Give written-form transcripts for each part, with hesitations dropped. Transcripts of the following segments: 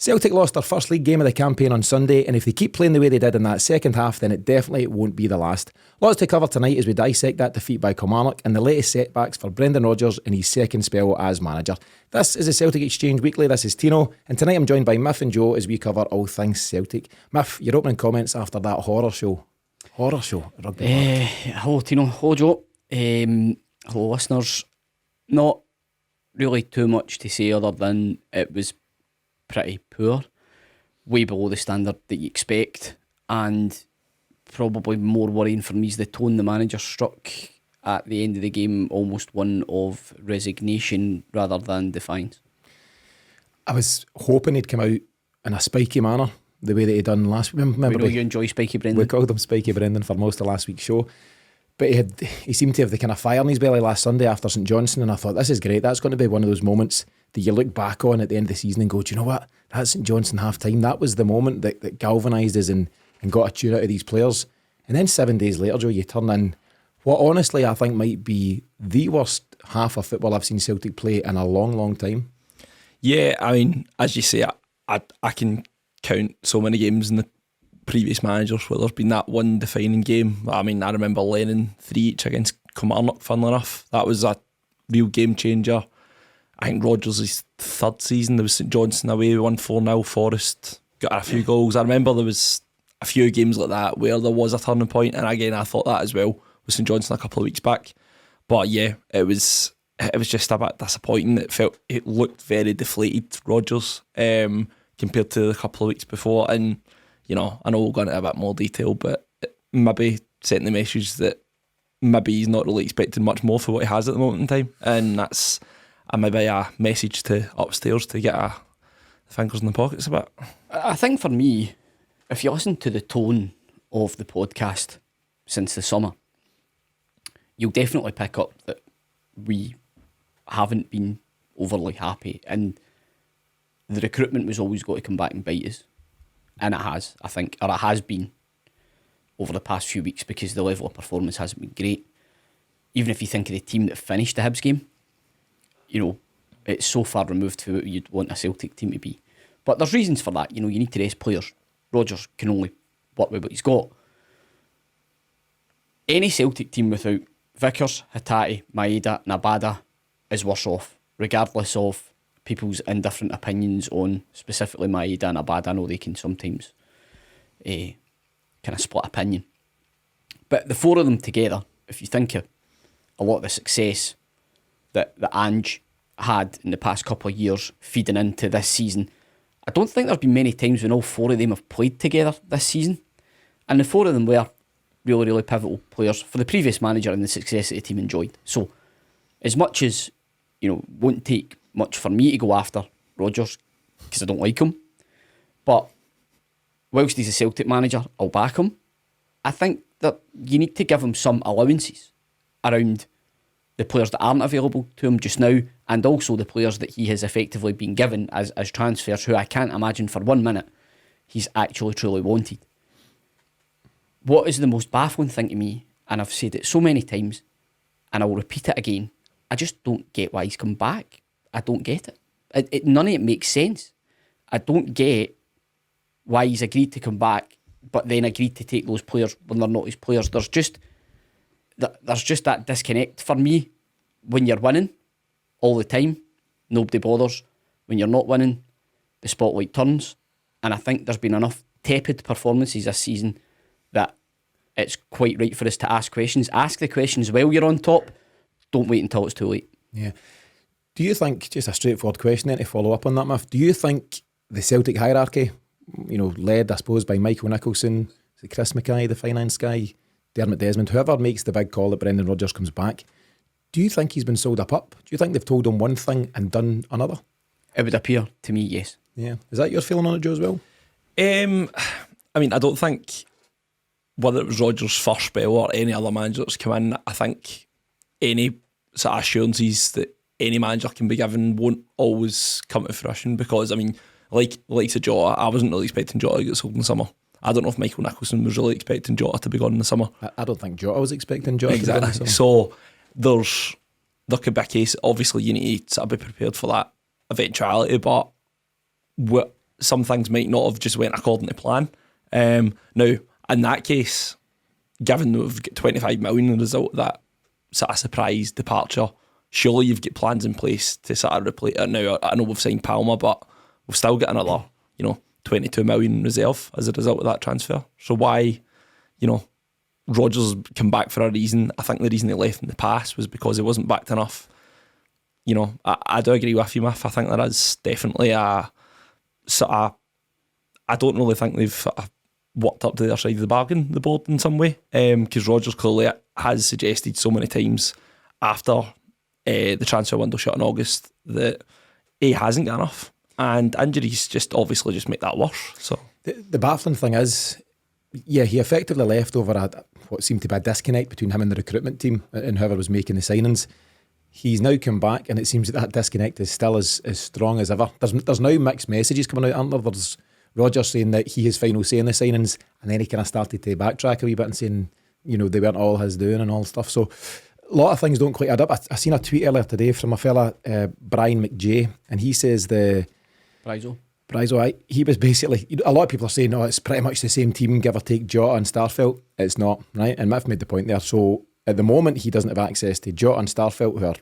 Celtic lost their first league game of the campaign on Sunday, and if they keep playing the way they did in that second half, then it definitely won't be the last. Lots to cover tonight as we dissect that defeat by Kilmarnock and the latest setbacks for Brendan Rodgers in his second spell as manager. This is the Celtic Exchange Weekly. This is Tino, and tonight I'm joined by Miff and Joe as we cover all things Celtic. Miff, your opening comments after that horror show at Rugby Park. Hello Tino, hello Joe, hello listeners. Not really too much to say other than it was pretty poor, way below the standard that you expect, and probably more worrying for me is the tone the manager struck at the end of the game, almost one of resignation rather than defiance. I was hoping he'd come out in a spiky manner, the way that he'd done last week. Remember, we know you enjoy Spiky Brendan. We called him Spiky Brendan for most of last week's show. But he seemed to have the kind of fire in his belly last Sunday after St Johnstone, and I thought, this is great. That's going to be one of those moments that you look back on at the end of the season and go, do you know what? That St Johnstone half-time, that was the moment that galvanised us and got a cheer out of these players. And then 7 days later, Joe, you turn in what honestly I think might be the worst half of football I've seen Celtic play in a long, long time. Yeah, I mean, as you say, I can count so many games in the previous managers where there's been that one defining game. I mean, I remember Lennon 3-each against Kilmarnock, funnily enough. That was a real game changer. I think Rodgers' third season, there was St Johnstone away, we won 4-0, Forest got a few goals. I remember there was a few games like that where there was a turning point, and again I thought that as well with St Johnstone a couple of weeks back. But yeah, it was just a bit disappointing. It looked very deflated, Rodgers, compared to a couple of weeks before. And you know, I know we'll go into a bit more detail, but maybe sending the message that maybe he's not really expecting much more for what he has at the moment in time, and that's maybe a message to upstairs to get the fingers in the pockets a bit. I think for me, if you listen to the tone of the podcast since the summer, you'll definitely pick up that we haven't been overly happy, and the recruitment was always going to come back and bite us. And it has, I think, or it has been over the past few weeks, because the level of performance hasn't been great. Even if you think of the team that finished the Hibs game, you know, it's so far removed from what you'd want a Celtic team to be. But there's reasons for that. You know, you need to rest players. Rodgers can only work with what he's got. Any Celtic team without Vickers, Hatate, Maeda and Abada is worse off, regardless of people's indifferent opinions on specifically Maeda and Abada. I know they can sometimes kind of split opinion. But the four of them together, if you think of a lot of the success that Ange had in the past couple of years feeding into this season, I don't think there's been many times when all four of them have played together this season. And the four of them were really, really pivotal players for the previous manager and the success that the team enjoyed. So, as much as, you know, won't take much for me to go after Rodgers because I don't like him, but whilst he's a Celtic manager, I'll back him. I think that you need to give him some allowances around the players that aren't available to him just now, and also the players that he has effectively been given as transfers, who I can't imagine for 1 minute he's actually truly wanted. What is the most baffling thing to me, and I've said it so many times and I will repeat it again, I just don't get why he's come back. I don't get it. None of it makes sense. I don't get why he's agreed to come back but then agreed to take those players when they're not his players. There's just that disconnect for me. When you're winning all the time, nobody bothers. When you're not winning, the spotlight turns. And I think there's been enough tepid performances this season that it's quite right for us to ask questions. Ask the questions while you're on top. Don't wait until it's too late. Yeah. Do you think, just a straightforward question then to follow up on that, Miff, do you think the Celtic hierarchy, you know, led, I suppose, by Michael Nicholson, is it Chris Mackay, the finance guy, Dermot Desmond, whoever makes the big call that Brendan Rodgers comes back, do you think he's been sold up? Do you think they've told him one thing and done another? It would appear to me, yes. Yeah. Is that your feeling on it, Joe, as well? I mean, I don't think whether it was Rodgers' first spell or any other manager that's come in, I think any sort of assurances that any manager can be given won't always come to fruition, because, I mean, like Jota, I wasn't really expecting Jota to get sold in the summer. I don't know if Michael Nicholson was really expecting Jota to be gone in the summer. I don't think Jota was expecting Jota exactly. to be gone in the summer. So there could be a case, obviously you need to sort of be prepared for that eventuality, but some things might not have just went according to plan. Now, in that case, given that we've got 25 million as a result of that sort of surprise departure, surely you've got plans in place to sort of replace it. Now, I know we've signed Palmer, but we've still got another, 22 million in reserve as a result of that transfer. So why, Rodgers come back for a reason. I think the reason he left in the past was because he wasn't backed enough. I do agree with you, Miff. I think there is definitely a sort of, I don't really think they've sort of worked up to their side of the bargain, the board, in some way, because Rodgers clearly has suggested so many times after the transfer window shut in August that he hasn't got enough, and injuries just obviously just make that worse. So the baffling thing is, he effectively left over what seemed to be a disconnect between him and the recruitment team and whoever was making the signings. He's now come back, and it seems that disconnect is still as strong as ever. There's now mixed messages coming out, aren't there? There's Rodgers saying that he has final say in the signings, and then he kind of started to backtrack a wee bit and saying, they weren't all his doing and all stuff. So a lot of things don't quite add up. I seen a tweet earlier today from a fella, Brian McJay, and he says Bryzo, he was basically, a lot of people are saying, it's pretty much the same team, give or take Jota and Starfelt. It's not, right? And Miff made the point there. So at the moment, he doesn't have access to Jota and Starfelt, who are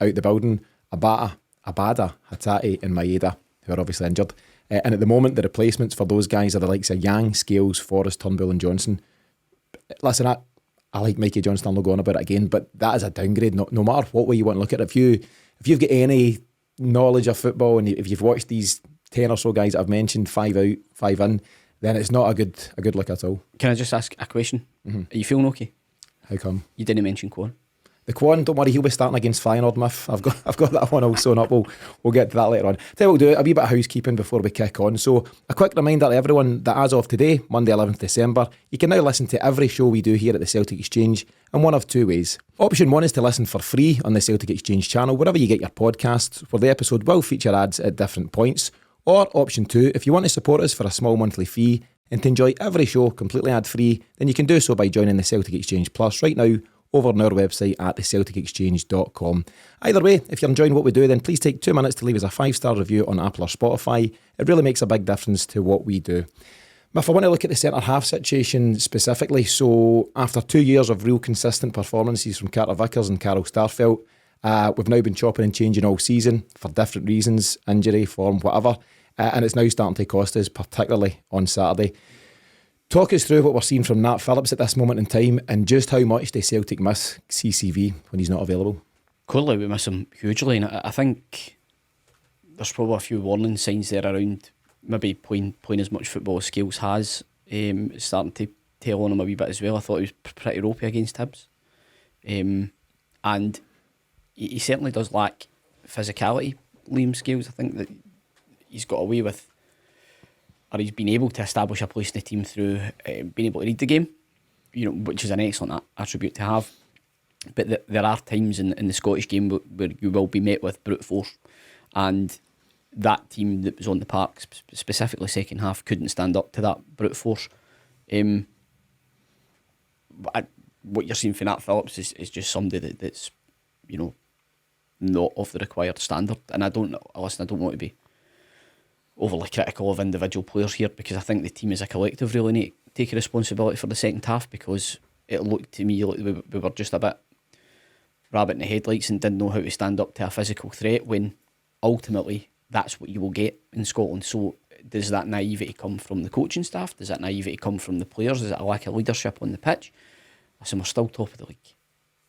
out the building, Abada, Hatate and Maeda, who are obviously injured. And at the moment, the replacements for those guys are the likes of Yang, Scales, Forrest, Turnbull and Johnson. Listen, I like Mikey Johnston, I'll go on about it again, but that is a downgrade, no matter what way you want to look at it. If you've got any knowledge of football, and if you've watched these 10 or so guys that I've mentioned, 5 out, 5 in, then it's not a good look at all. Can I just ask a question? Mm-hmm. Are you feeling okay? How come? You didn't mention Quan. The Quan, don't worry, he'll be starting against Feyenoord, Miff. I've got that one all sewn up. We'll get to that later on. Tell you what we'll do, a wee bit of housekeeping before we kick on. So a quick reminder to everyone that as of today, Monday 11th December, you can now listen to every show we do here at the Celtic Exchange in one of two ways. Option one is to listen for free on the Celtic Exchange channel, wherever you get your podcasts, where the episode will feature ads at different points. Or option two, if you want to support us for a small monthly fee and to enjoy every show completely ad-free, then you can do so by joining the Celtic Exchange Plus right now over on our website at thecelticexchange.com. Either way, if you're enjoying what we do, then please take 2 minutes to leave us a 5-star review on Apple or Spotify. It really makes a big difference to what we do. If I want to look at the centre-half situation specifically, so after 2 years of real consistent performances from Carter Vickers and Carol Starfelt, we've now been chopping and changing all season for different reasons, injury, form, whatever, and it's now starting to cost us, particularly on Saturday. Talk us through what we're seeing from Nat Phillips at this moment in time and just how much does Celtic miss CCV when he's not available? Clearly we miss him hugely, and I think there's probably a few warning signs there around maybe playing as much football as Scales has. It's starting to tell on him a wee bit as well. I thought he was pretty ropey against Hibs. And he certainly does lack physicality, Liam Scales. I think that he's got away with, or he's been able to establish a place in the team through being able to read the game, which is an excellent attribute to have. But there are times in the Scottish game where you will be met with brute force, and that team that was on the park, specifically second half, couldn't stand up to that brute force. What you're seeing from Nat Phillips is just somebody that's not of the required standard. And I don't want to be overly critical of individual players here, because I think the team as a collective really need to take a responsibility for the second half, because it looked to me like we were just a bit rabbit in the headlights and didn't know how to stand up to a physical threat, when ultimately that's what you will get in Scotland. So does that naivety come from the coaching staff? Does that naivety come from the players? Is it a lack of leadership on the pitch? Listen, we're still top of the league.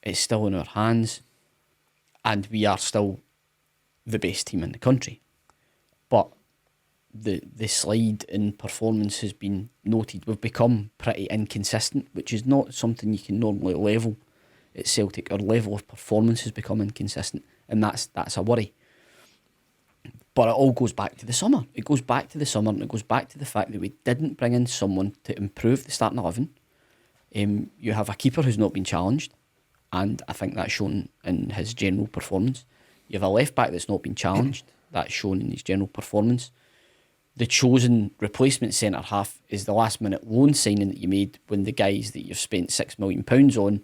It's still in our hands, and we are still the best team in the country. But the slide in performance has been noted. We've become pretty inconsistent, which is not something you can normally level at Celtic. Our level of performance has become inconsistent, and that's a worry. But it all goes back to the summer. It goes back to the summer, and it goes back to the fact that we didn't bring in someone to improve the starting 11. You have a keeper who's not been challenged, and I think that's shown in his general performance. You have a left back that's not been challenged. That's shown in his general performance. The chosen replacement centre half is the last minute loan signing that you made, when the guys that you've spent £6 million on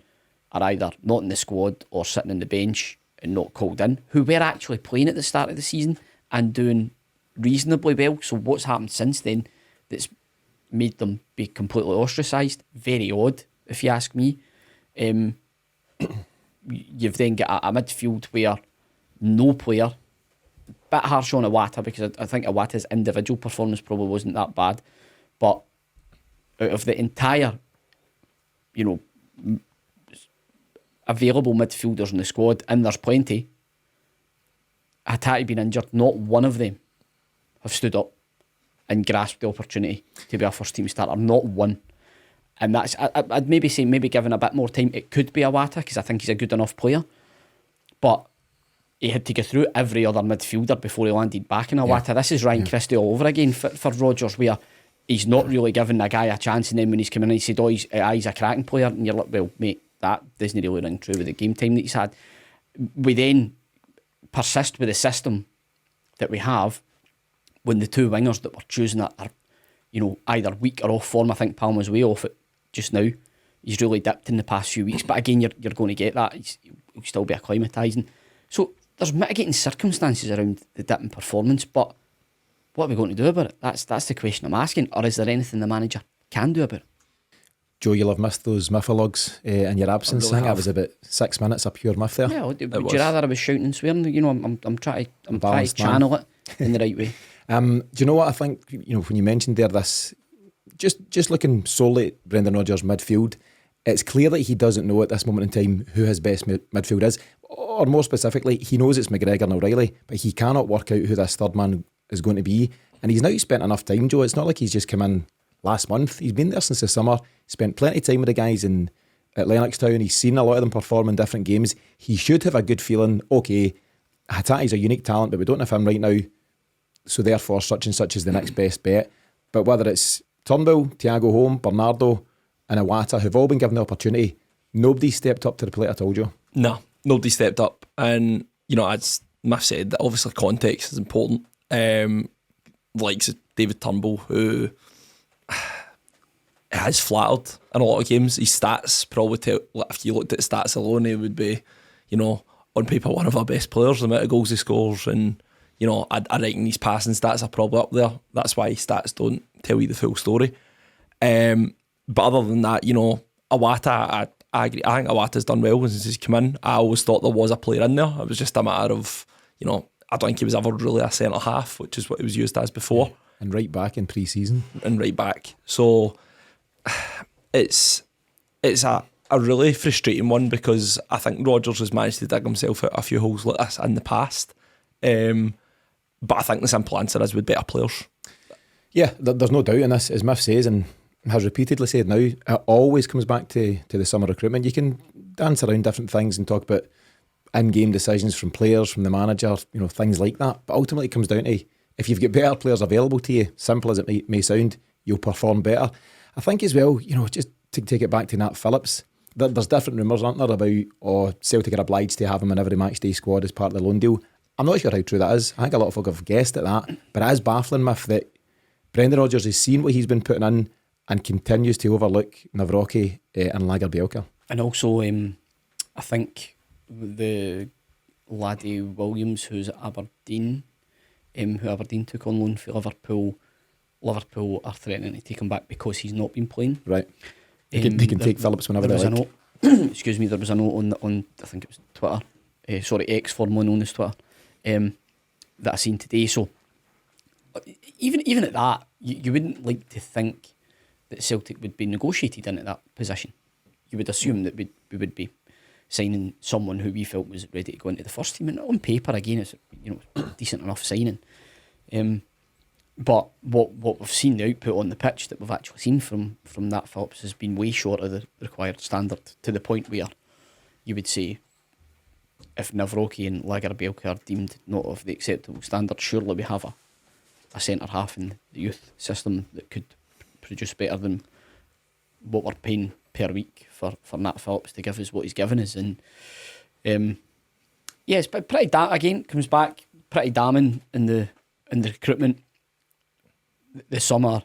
are either not in the squad or sitting on the bench and not called in, who were actually playing at the start of the season and doing reasonably well. So what's happened since then that's made them be completely ostracised? Very odd, if you ask me. You've then got a midfield where no player, bit harsh on Iwata, because I think Iwata's individual performance probably wasn't that bad, but out of the entire, available midfielders in the squad, and there's plenty, Hatate being injured, not one of them have stood up and grasped the opportunity to be a first team starter. Not one. And that's, I'd maybe say, given a bit more time, it could be Iwata, because I think he's a good enough player. But he had to go through every other midfielder before he landed back in Iwata. Yeah. This is Ryan Christie all over again for Rodgers, where he's not really giving a guy a chance, and then when he's coming in, he said, he's a cracking player. And you're like, well, mate, that doesn't really ring true with the game time that he's had. We then persist with the system that we have when the two wingers that we're choosing are either weak or off form. I think Palmer's way off it just now. He's really dipped in the past few weeks, but again, you're going to get that. He'll still be acclimatising. So there's mitigating circumstances around the dip in performance, but what are we going to do about it? That's the question I'm asking. Or is there anything the manager can do about it? Joe, you'll have missed those miffalogs in your absence. I think that was about 6 minutes of pure miff there. Yeah, would you rather I was shouting and swearing? I'm trying to channel it in the right way. Do you know what I think? When you mentioned there this, just looking solely at Brendan Rodgers' midfield, it's clear that he doesn't know at this moment in time who his best midfield is, or more specifically, he knows it's McGregor and O'Reilly, but he cannot work out who this third man is going to be. And he's now spent enough time, Joe. It's not like he's just come in last month. He's been there since the summer. Spent plenty of time with the guys at Lennoxtown. He's seen a lot of them perform in different games. He should have a good feeling. Okay, Hatate's a unique talent, but we don't have him right now, so therefore such and such is the next best bet. But whether it's Turnbull, Thiago Holm, Bernardo and Iwata, who've all been given the opportunity, nobody stepped up to the plate at all, Joe. No, nobody stepped up. And as Miff said, that obviously context is important. Like David Turnbull, who has flattered in a lot of games. His stats probably tell, if you looked at stats alone, he would be, on paper, one of our best players. The amount of goals he scores, and I reckon his passing stats are probably up there. That's why his stats don't tell you the full story. But other than that, Iwata, I agree. I think Iwata's done well since he's come in. I always thought there was a player in there. It was just a matter of, I don't think he was ever really a centre half, which is what he was used as before. And right back in pre-season. And right back. So it's a really frustrating one, because I think Rodgers has managed to dig himself out a few holes like this in the past. But I think the simple answer is with better players. Yeah, there's no doubt in this, as Miff says, and has repeatedly said now, it always comes back to the summer recruitment. You can dance around different things and talk about in-game decisions from players, from the manager, things like that. But ultimately it comes down to, if you've got better players available to you, simple as it may sound, you'll perform better. I think as well, just to take it back to Nat Phillips, there's different rumours, aren't there, about Celtic are obliged to have him in every matchday squad as part of the loan deal. I'm not sure how true that is. I think a lot of folk have guessed at that, but it is baffling, Miff, that Brendan Rodgers has seen what he's been putting in and continues to overlook Nawrocki and Lagerbielke. And also, I think the laddie Williams, who's at Aberdeen, who Aberdeen took on loan for Liverpool are threatening to take him back because he's not been playing. Right. They can take Phillips whenever they like. Excuse me, there was a note on I think it was Twitter, X, formerly known as Twitter, that I seen today. So even at that, you wouldn't like to think that Celtic would be negotiated into that position. You would assume that we would be signing someone who we felt was ready to go into the first team, and on paper again it's decent enough signing. But what we've seen, the output on the pitch that we've actually seen from Nat Phillips has been way short of the required standard, to the point where you would say, if Nawrocki and Lagerbielke are deemed not of the acceptable standard, surely we have a centre half in the youth system that could produce better than what we're paying per week for Nat Phillips to give us what he's given us. And it's pretty comes back pretty damning in the recruitment. The summer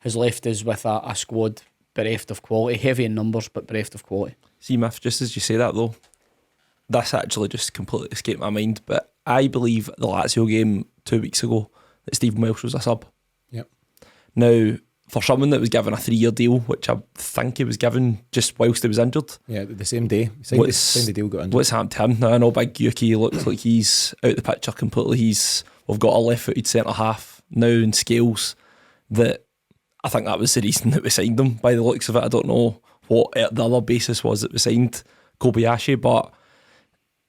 has left us with a squad bereft of quality, heavy in numbers but bereft of quality. See, Miff, just as you say that though, this actually just completely escaped my mind, but I believe the Lazio game 2 weeks ago, that Stephen Welsh was a sub. Yep. Now, for someone that was given a 3-year deal, which I think he was given just whilst he was injured. Yeah, the same day. The same day deal got injured. What's happened to him? Now, I know Big Yuki looks like he's out the picture completely. We've got a left-footed centre-half now in Scales that I think that was the reason that we signed him by the looks of it. I don't know what the other basis was that we signed Kobayashi, but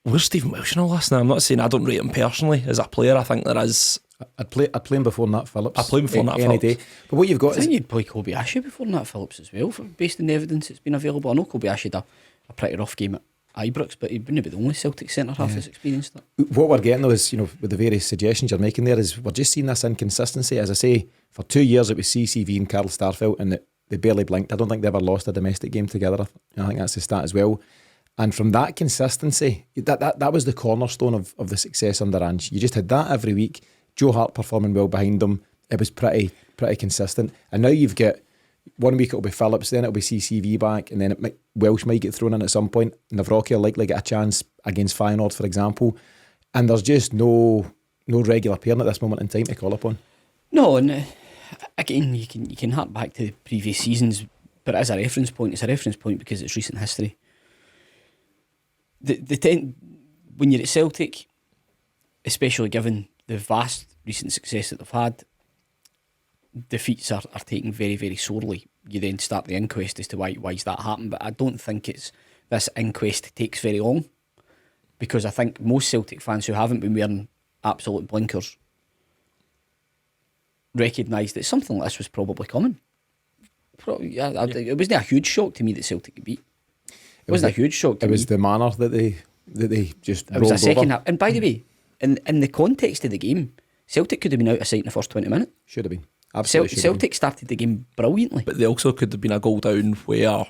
where's Stephen Welsh in all this now? I'm not saying I don't rate him personally as a player. I think there is... I'd play him before Nat Phillips. I'd play him before Nat any Phillips. day. But what you've got I think you'd play Kobayashi before Nat Phillips as well, based on the evidence that's been available. I know Kobayashi had a pretty rough game at Ibrox, but he wouldn't be the only Celtic centre-half that's experienced that. What we're getting though is, with the various suggestions you're making there, is we're just seeing this inconsistency. As I say, for 2 years it was CCV and Carl Starfelt, and they barely blinked. I don't think they ever lost a domestic game together. I think that's the stat as well. And from that consistency, that was the cornerstone of the success under Ange. You just had that every week. Joe Hart performing well behind them. It was pretty consistent. And now you've got 1 week it'll be Phillips, then it'll be CCV back, and then Welsh might get thrown in at some point. Navrocki will likely get a chance against Feyenoord, for example. And there's just no regular pairing at this moment in time to call upon. No, and again, you can hark back to previous seasons, but as a reference point, it's a reference point because it's recent history. When you're at Celtic, especially given the vast recent success that they've had, defeats are taken very, very sorely. You then start the inquest as to why's that happened, but I don't think this inquest takes very long, because I think most Celtic fans who haven't been wearing absolute blinkers recognise that something like this was probably coming. It wasn't a huge shock to me that Celtic could beat. It wasn't a huge shock to me. It was the manner that they just rolled over. It was a second half. And by the way, in the context of the game, Celtic could have been out of sight in the first 20 minutes. Should have been. Absolutely. Celtic started the game brilliantly. But they also could have been a goal down where,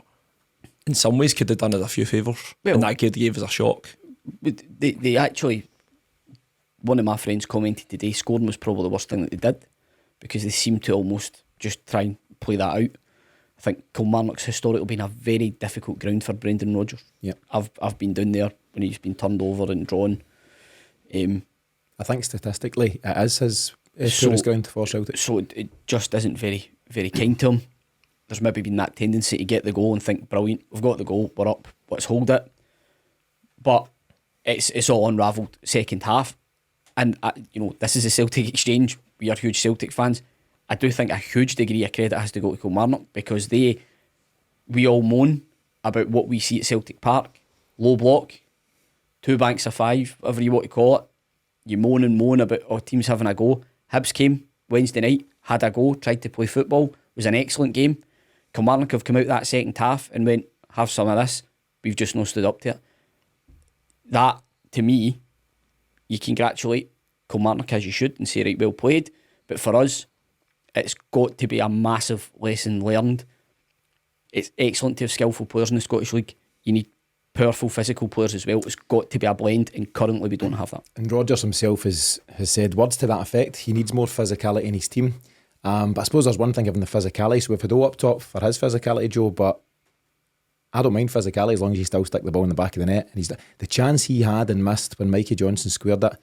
in some ways, could have done us a few favours. Well, and that gave us a shock. But they actually, one of my friends commented today, scoring was probably the worst thing that they did, because they seemed to almost just try and play that out. I think Kilmarnock's historically been a very difficult ground for Brendan Rodgers. Yeah, I've been down there when he's been turned over and drawn. I think statistically it is his tourist ground for Celtic. So it just isn't very, very kind to him. There's maybe been that tendency to get the goal and think, brilliant, we've got the goal, we're up, let's hold it. But it's all unravelled second half. And this is a Celtic exchange. We are huge Celtic fans. I do think a huge degree of credit has to go to Kilmarnock, because we all moan about what we see at Celtic Park. Low block, 2 banks of 5, whatever you want to call it. You moan about teams having a go. Hibs came Wednesday night, had a go, tried to play football. It was an excellent game. Kilmarnock have come out that second half and went, have some of this. We've just not stood up to it. That, to me, you congratulate Kilmarnock as you should and say, right, well played. But for us, it's got to be a massive lesson learned. It's excellent to have skillful players in the Scottish League. You need powerful physical players as well. It's got to be a blend, and currently we don't have that. And Rodgers himself has said words to that effect. He needs more physicality in his team. But I suppose there's one thing having the physicality. So we've had up top for his physicality, Joe, but I don't mind physicality as long as you still stick the ball in the back of the net. And the chance he had and missed when Mikey Johnson squared it,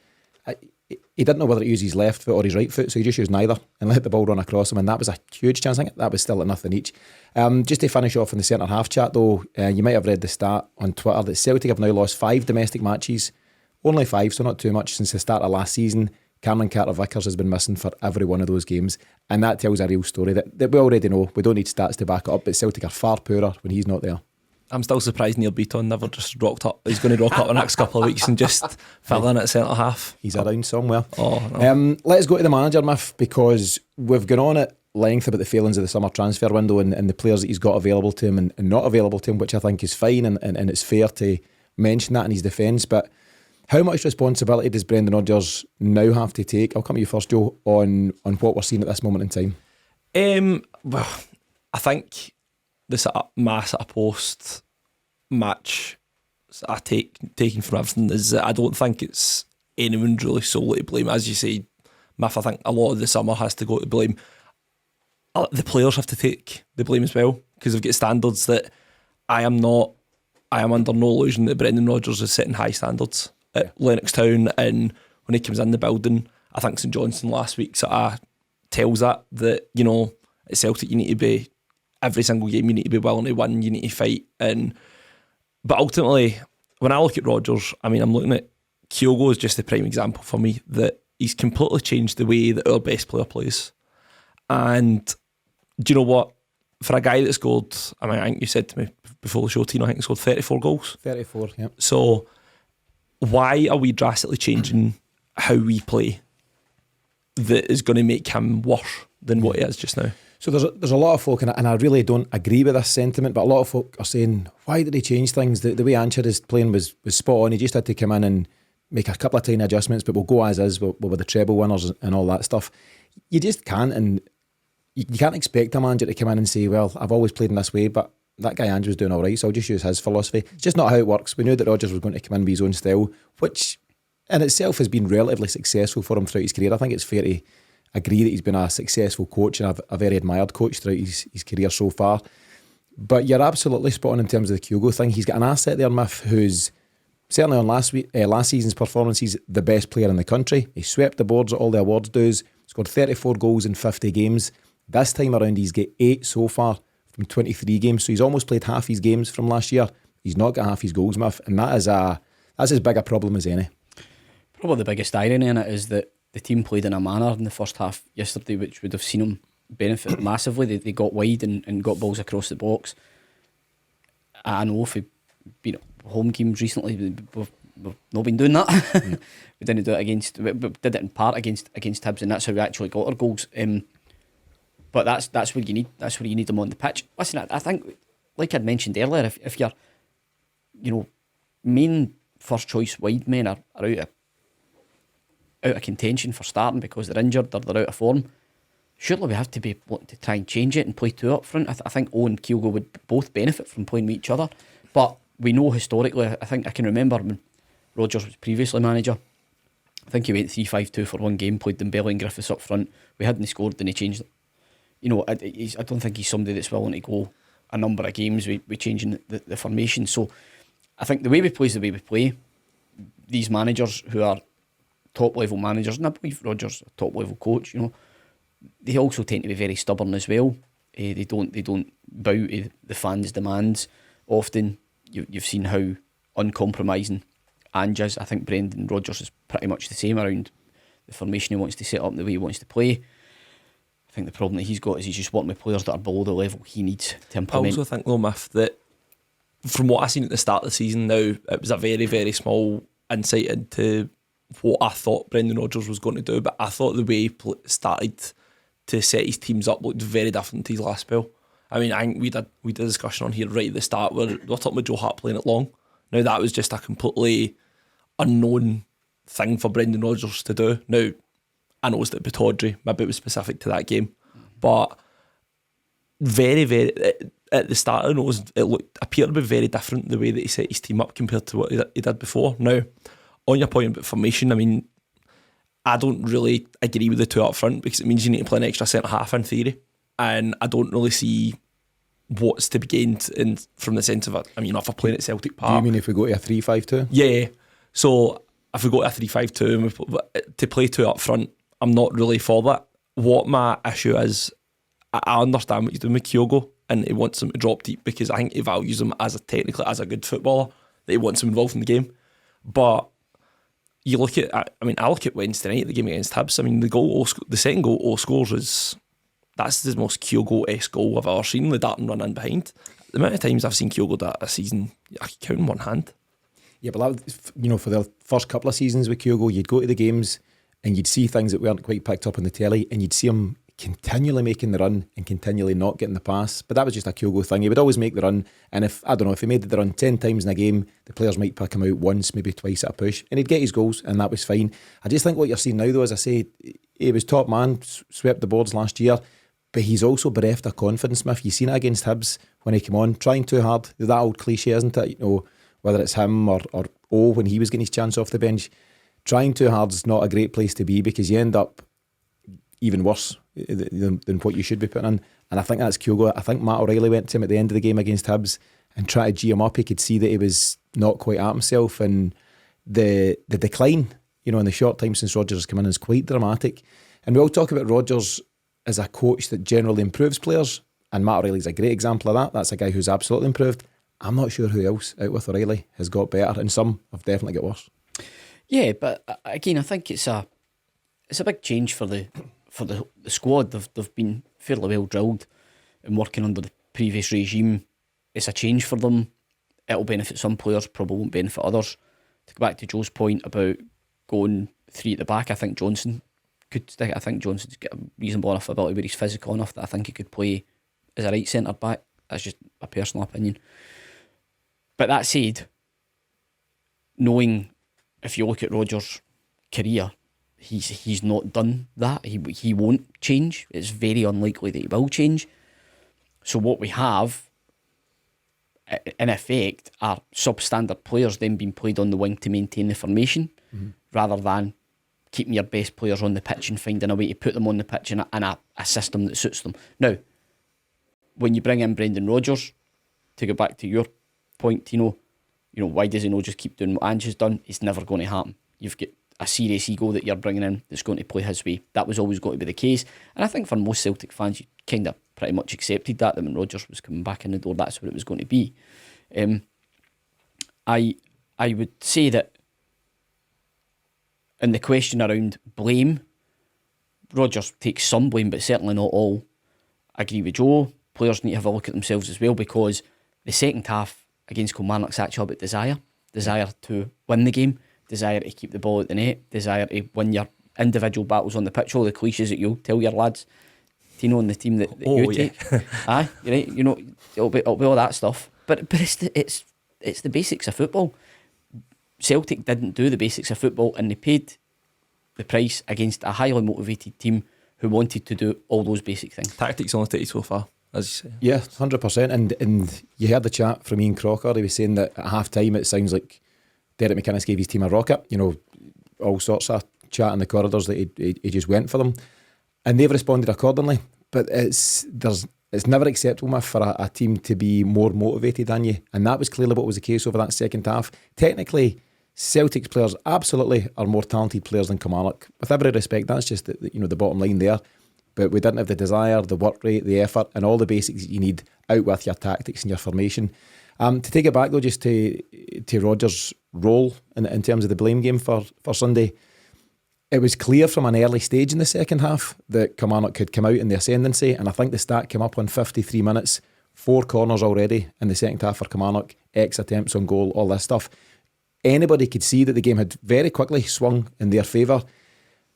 he didn't know whether to use his left foot or his right foot, so he just used neither and let the ball run across him, and that was a huge chance. I think that was still at nothing each. Just to finish off in the centre half chat though, you might have read the stat on Twitter that Celtic have now lost 5 domestic matches, only 5, so not too much, since the start of last season. Cameron Carter-Vickers has been missing for every one of those games, and that tells a real story that we already know. We don't need stats to back it up, but Celtic are far poorer when he's not there. I'm still surprised Neil Beaton never just rocked up. He's going to rock up the next couple of weeks and just fill in at centre half. He's around somewhere. Oh, no. Let's go to the manager myth, because we've gone on at length about the failings of the summer transfer window and the players that he's got available to him and not available to him, which I think is fine, and it's fair to mention that in his defence. But how much responsibility does Brendan Rodgers now have to take? I'll come to you first, Joe, on what we're seeing at this moment in time. Well, I think the sort of mass at a post match taking from everything is that I don't think it's anyone really solely to blame. As you say, Miff, I think a lot of the summer has to go to blame. The players have to take the blame as well, because they've got standards that I am under no illusion that Brendan Rodgers is setting high standards at Lennox Town, and when he comes in the building, I think St Johnstone last week sort of tells that, you know, at Celtic you need to be, every single game you need to be willing to win, you need to fight. But ultimately, when I look at Rodgers, I mean, I'm looking at Kyogo is just the prime example for me, that he's completely changed the way that our best player plays. And do you know what? For a guy that scored, I mean, I think you said to me before the show, Tino, I think he scored 34 goals. 34, yeah. So why are we drastically changing how we play that is going to make him worse than what he is just now? So there's a lot of folk, and I really don't agree with this sentiment, but a lot of folk are saying, why did he change things? The way Ancher is playing was spot on. He just had to come in and make a couple of tiny adjustments, but we'll go as is. We'll be the treble winners and all that stuff. You just can't, and you can't expect a manager to come in and say, well, I've always played in this way, but that guy Andrew's doing all right, so I'll just use his philosophy. It's just not how it works. We knew that Rodgers was going to come in with his own style, which in itself has been relatively successful for him throughout his career. I think it's fair to agree that he's been a successful coach and a very admired coach throughout his career so far. But you're absolutely spot on in terms of the Kyogo thing. He's got an asset there, Miff, who's certainly on last season's performance, he's the best player in the country. He swept the boards at all the awards dues, scored 34 goals in 50 games. This time around, he's got 8 so far from 23 games, so he's almost played half his games from last year. He's not got half his goals, Miff, and that's as big a problem as any. Probably the biggest irony in it is that the team played in a manner in the first half yesterday which would have seen them benefit massively. They got wide and got balls across the box. I know if we've been at home games recently, we've not been doing that. Yeah. We didn't do it we did it in part against Hibs, and that's how we actually got our goals. But that's where you need. That's where you need them on the pitch. Listen, I think, like I'd mentioned earlier, if your main first choice wide men are out of contention for starting because they're injured or they're out of form, surely we have to be wanting to try and change it and play 2 up front. I think Owen and Kyogo would both benefit from playing with each other. But we know historically, I think I can remember when Rodgers was previously manager, I think he went 3-5-2 for one game, played Dembele and Griffiths up front. We hadn't scored and he changed it. You know, I don't think he's somebody that's willing to go a number of games with changing the formation. So I think the way we play is the way we play. These managers who are top level managers, and I believe Rodgers a top level coach, you know, they also tend to be very stubborn as well. They don't bow to the fans' demands. Often you've seen how uncompromising Ange is. I think Brendan Rodgers is pretty much the same around the formation he wants to set up and the way he wants to play. I think the problem that he's got is he's just working with players that are below the level he needs to implement. I also think though, Miff, that from what I seen at the start of the season now, it was a very, very small insight into what I thought Brendan Rodgers was going to do, but I thought the way he started to set his teams up looked very different to his last spell. I mean, I think we did a discussion on here right at the start where we're talking about Joe Hart playing it long. Now that was just a completely unknown thing for Brendan Rodgers to do. Now, I noticed it Tawdry, maybe it was specific to that game, but very, very at the start I noticed it appeared to be very different the way that he set his team up compared to what he did before. Now, on your point about formation, I mean, I don't really agree with the 2 up front because it means you need to play an extra centre half in theory, and I don't really see what's to be gained from the sense of it. I mean, if we're playing at Celtic Park. Do you mean if we go to a 3-5-2? Yeah. So if we go to a 3-5-2 to play 2 up front, I'm not really for that. What my issue is, I understand what he's doing with Kyogo and he wants him to drop deep because I think he values him technically as a good footballer, that he wants him involved in the game. But you look at, I look at Wednesday night, the game against Hibs. I mean, the second goal O scores that's the most Kyogo-esque goal I've ever seen, the dart and run in behind. The amount of times I've seen Kyogo that a season, I can count in one hand. Yeah, but that, for the first couple of seasons with Kyogo, you'd go to the games and you'd see things that weren't quite picked up on the telly, and you'd see him continually making the run and continually not getting the pass. But that was just a Kyogo thing. He would always make the run, and if he made the run 10 times in a game, the players might pick him out once, maybe twice at a push, and he'd get his goals, and that was fine. I just think what you're seeing now, though, as I say, he was top man, swept the boards last year, but he's also bereft of confidence, Smith. You've seen it against Hibs when he came on, trying too hard. That old cliche, isn't it? Whether it's him or O when he was getting his chance off the bench, trying too hard is not a great place to be because you end up even worse than what you should be putting in. And I think that's Kyogo. I think Matt O'Reilly went to him at the end of the game against Hibs and tried to G him up. He could see that he was not quite at himself, and the decline, in the short time since Rodgers has come in is quite dramatic. And we all talk about Rodgers as a coach that generally improves players, and Matt O'Reilly's a great example of that. That's a guy who's absolutely improved. I'm not sure who else out with O'Reilly has got better, and some have definitely got worse. Yeah, but again, I think it's a big change for the squad. They've been fairly well drilled and working under the previous regime. It's a change for them. It'll benefit some players, probably won't benefit others. To go back to Joe's point about going 3 at the back, I think Johnson could stick. I think Johnson's got a reasonable enough ability where he's physical enough that I think he could play as a right centre back. That's just a personal opinion. But that said, knowing if you look at Rodgers' career, he's not done that. He won't change. It's very unlikely that he will change. So what we have, in effect, are substandard players then being played on the wing to maintain the formation, rather than keeping your best players on the pitch and finding a way to put them on the pitch in a system that suits them. Now, when you bring in Brendan Rodgers, to go back to your point, Tino, why does he not just keep doing what Ange has done? It's never going to happen. You've got a serious ego that you're bringing in that's going to play his way. That was always going to be the case. And I think for most Celtic fans, you kind of pretty much accepted that when Rodgers was coming back in the door, that's what it was going to be. I would say that in the question around blame, Rodgers takes some blame, but certainly not all. I agree with Joe. Players need to have a look at themselves as well, because the second half against Kilmarnock's actually about desire to win the game, desire to keep the ball at the net, desire to win your individual battles on the pitch, all the cliches that you'll tell your lads, Tino, and the team that you take. Aye, you're right. It'll be all that stuff. But it's the basics of football. Celtic didn't do the basics of football, and they paid the price against a highly motivated team who wanted to do all those basic things. Tactics only take you so far, as you say. Yeah, 100%. And you heard the chat from Ian Crocker. He was saying that at half time it sounds like Derek McInnes gave his team a rocket. All sorts of chat in the corridors that he just went for them, and they've responded accordingly. But it's never acceptable for a team to be more motivated than you, and that was clearly what was the case over that second half. Technically, Celtic's players absolutely are more talented players than Kilmarnock. With every respect, that's just the bottom line there. But we didn't have the desire, the work rate, the effort, and all the basics that you need out with your tactics and your formation. To take it back though, just to Rodgers' role in terms of the blame game for Sunday, it was clear from an early stage in the second half that Kilmarnock could come out in the ascendancy, and I think the stat came up on 53 minutes, 4 corners already in the second half for Kilmarnock, X attempts on goal, all this stuff. Anybody could see that the game had very quickly swung in their favour.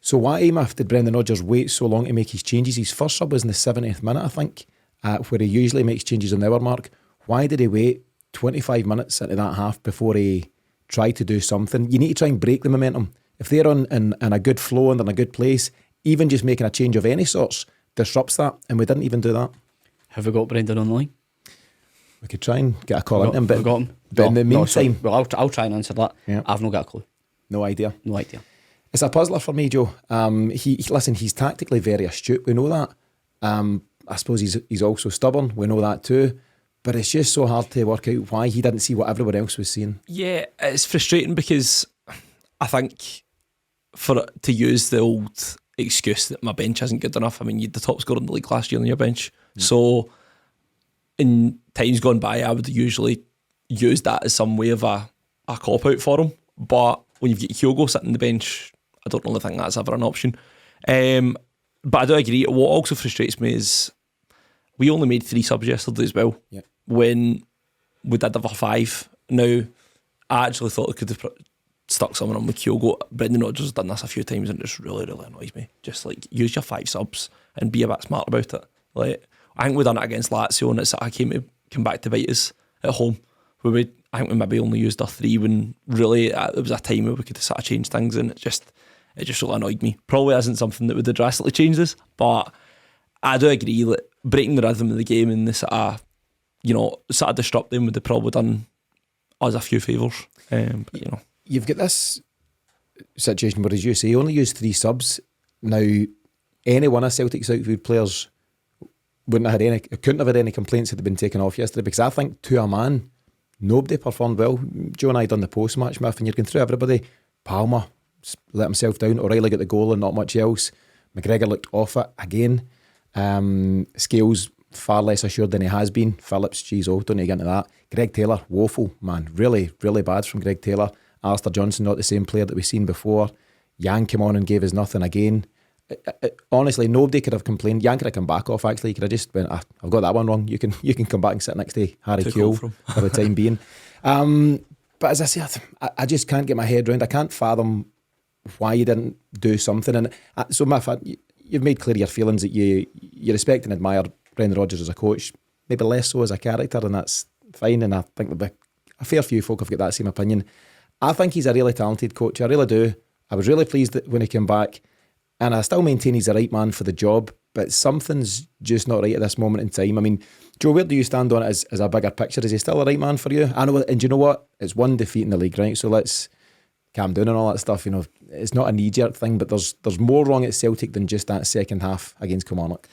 So why did Brendan Rodgers wait so long to make his changes? His first sub was in the 70th minute, I think, where he usually makes changes on the hour mark. Why did he wait 25 minutes into that half before he tried to do something? You need to try and break the momentum. If they're in a good flow and in a good place, even just making a change of any sorts disrupts that, and we didn't even do that. Have we got Brendan on the line? We could try and get a call into him, but in the meantime... I'll try and answer that. Yeah. I've not got a clue. No idea. It's a puzzler for me, Joe. He's tactically very astute. We know that. I suppose he's also stubborn. We know that too. But it's just so hard to work out why he didn't see what everyone else was seeing. Yeah, it's frustrating because I think to use the old excuse that my bench isn't good enough. I mean, you had the top scorer in the league last year on your bench. So in times gone by, I would usually use that as some way of a cop-out for him. But when you've got Kyogo sitting on the bench, I don't really think that's ever an option. But I do agree. What also frustrates me is we only made 3 subs yesterday as well. Yeah. When we did have a 5. Now, I actually thought we could have stuck someone on with Kyogo. Brendan Rodgers has done this a few times and it just really, really annoys me. Just use your 5 subs and be a bit smart about it. I think we done it against Lazio and it's came back to bite us at home. I think we maybe only used our 3 when really it was a time where we could have sort of changed things, and it just really annoyed me. Probably isn't something that would have drastically changed us, but I do agree that breaking the rhythm of the game and this sort of disrupting would have probably done us a few favours. You've got this situation where, as you say, you only use 3 subs. Now, any one of Celtic's outfield players couldn't have had any complaints had they been taken off yesterday, because I think to a man, nobody performed well. Joe and I done the post-match myth, and you're going through everybody. Palmer, let himself down. O'Reilly got the goal and not much else. McGregor looked off it again. Scales far less assured than he has been. Phillips, geez, don't need to get into that. Greg Taylor, woeful, man. Really, really bad from Greg Taylor. Alistair Johnson, not the same player that we've seen before. Yang came on and gave us nothing again. Honestly, nobody could have complained. Yang could have come back off, actually. He could have just went, I've got that one wrong. You can come back and sit next to Harry Kewell for the time being. But as I say, I just can't get my head around. I can't fathom why you didn't do something. And so, Miff, you've made clear your feelings that you respect and admire Brendan Rodgers as a coach, maybe less so as a character, and that's fine. And I think a fair few folk have got that same opinion. I think he's a really talented coach. I really do. I was really pleased when he came back, and I still maintain he's the right man for the job, but something's just not right at this moment in time. I mean, Joe, where do you stand on it as a bigger picture? Is he still the right man for you? I know, and do you know what? It's one defeat in the league, right? So let's calm down and all that stuff. You know, it's not a knee-jerk thing, but there's more wrong at Celtic than just that second half against Kilmarnock.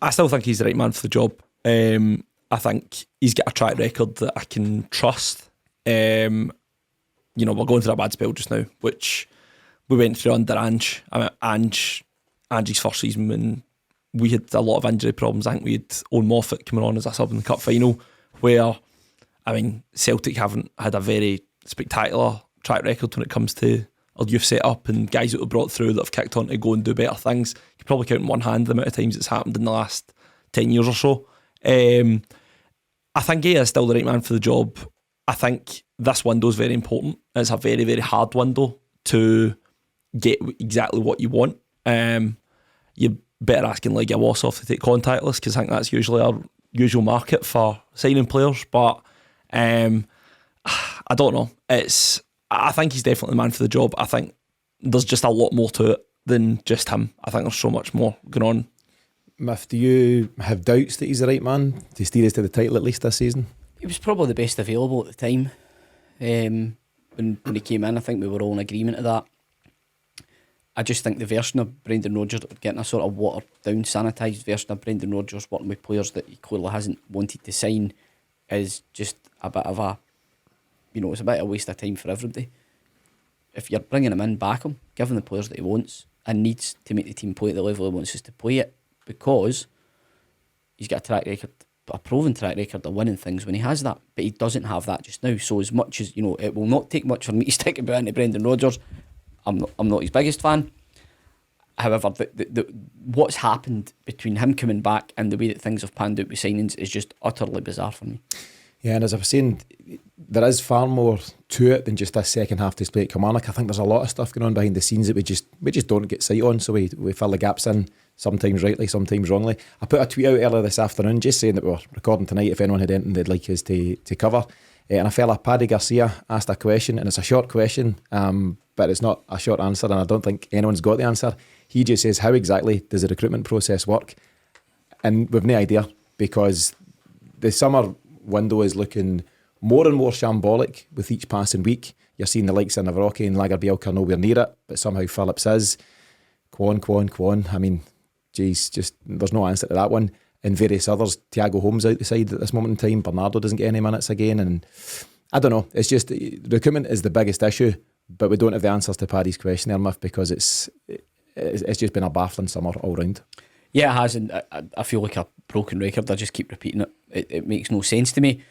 I still think he's the right man for the job. I think he's got a track record that I can trust. You know, we're going through a bad spell just now, which we went through under Ange. I mean, Ange's first season when we had a lot of injury problems. I think we had Owen Moffat coming on as a sub in the cup final, where, I mean, Celtic haven't had a very spectacular track record when it comes to our youth set-up and guys that were brought through that have kicked on to go and do better things. You could probably count in one hand the amount of times it's happened in the last 10 years or so. I think he is still the right man for the job. I think this window is very important. It's a very, very hard window to get exactly what you want. You're better asking Legia Warsaw to take contact list, because I think that's usually our usual market for signing players. But I don't know. I think he's definitely the man for the job. I think there's just a lot more to it than just him. I think there's so much more going on. Miff, do you have doubts that he's the right man to steer us to the title at least this season? He was probably the best available at the time. When he came in, I think we were all in agreement of that. I just think the version of Brendan Rodgers, getting a sort of watered down, sanitised version of Brendan Rodgers working with players that he clearly hasn't wanted to sign, is just a bit of a, you know, it's a bit of a waste of time for everybody. If you're bringing him in, back him, give him the players that he wants and needs to make the team play at the level he wants us to play it, because he's got a track record, a proven track record of winning things when he has that, but he doesn't have that just now. So as much as, you know, it will not take much for me to stick about into Brendan Rodgers. I'm not his biggest fan. However, the what's happened between him coming back and the way that things have panned out with signings is just utterly bizarre for me. Yeah, and as I was saying, there is far more to it than just this second half display at Kilmarnock. I think there's a lot of stuff going on behind the scenes that we just don't get sight on, so we fill the gaps in, sometimes rightly, sometimes wrongly. I put a tweet out earlier this afternoon just saying that we were recording tonight if anyone had anything they'd like us to cover. And a fella, Paddy Garcia, asked a question, and it's a short question, but it's not a short answer, and I don't think anyone's got the answer. He just says, how exactly does the recruitment process work? And we've no idea, because the summer window is looking more and more shambolic with each passing week. You're seeing the likes of Navarroke and Lagerbielke nowhere near it, but somehow Phillips is. Kwon. I mean, geez, just there's no answer to that one. And various others. Thiago Holmes out the side at this moment in time. Bernardo doesn't get any minutes again. And I don't know. It's just recruitment is the biggest issue, but we don't have the answers to Paddy's question there, Miff, because it's just been a baffling summer all round. Yeah, it has, and I feel like a broken record. I just keep repeating it. It makes no sense to me.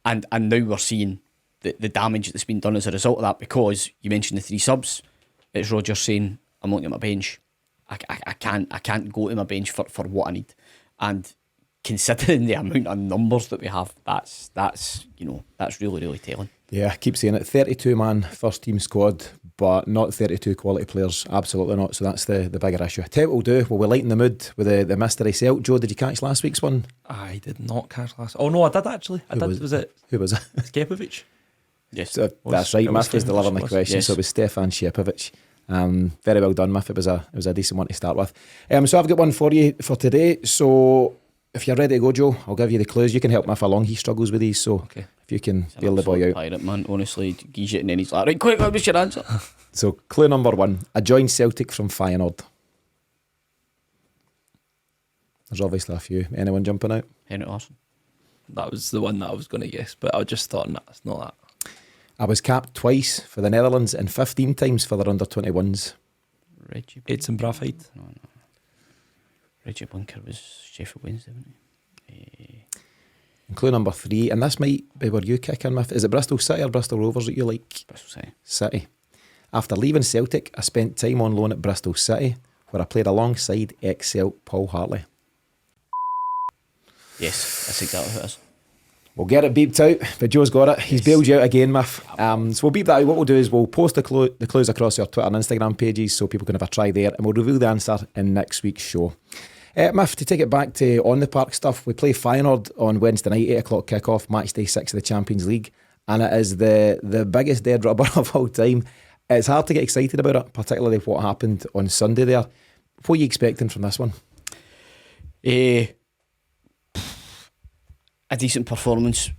And now we're seeing the damage that's been done as a result of that, because you mentioned the three subs. It's Rodgers saying, I'm looking at my bench. I can't go to my bench for what I need. And considering the amount of numbers that we have, that's really, really telling. Yeah, I keep saying it. 32-man first team squad, but not 32 quality players. Absolutely not. So that's the bigger issue. Tell you what we'll do. Will we lighten the mood with the mystery Celt? Joe, did you catch last week's one? I did not catch last. Oh no, I did actually. Was it? Who was it? Skepovic. Yes, so that's right. Miff was delivering the question, yes. So it was Stefan Skepovic. Very well done, Miff. It was a decent one to start with. So I've got one for you for today. So if you're ready to go, Joe, I'll give you the clues. You can help Miff along. He struggles with these, so okay. If you can bail the boy out. Pirate, man. Honestly, gives it and then he's like, right, quick, what's your answer? So clue number one: I joined Celtic from Feyenoord. There's obviously a few. Anyone jumping out? Henrik Larsson. That was the one that I was going to guess, but I just thought, nah, it's not that. I was capped twice for the Netherlands and 15 times for their under-21s. Reggie Edson Braithwaite. No. Reggie Bunker was Sheffield Wednesday, wasn't he? Clue number 3, and this might be where you kick in with. Is it Bristol City or Bristol Rovers that you like? Bristol City. City. After leaving Celtic, I spent time on loan at Bristol City, where I played alongside ex-Celt Paul Hartley. Yes, that's exactly who it is. We'll get it beeped out, but Joe's got it. He's bailed you out again, Miff. So we'll beep that out. What we'll do is we'll post the clues across your Twitter and Instagram pages so people can have a try there, and we'll reveal the answer in next week's show. Miff, to take it back to on the park stuff, we play Feyenoord on Wednesday night, 8 o'clock kick-off, match day 6 of the Champions League, and it is the biggest dead rubber of all time. It's hard to get excited about it, particularly what happened on Sunday there. What are you expecting from this one? A decent performance,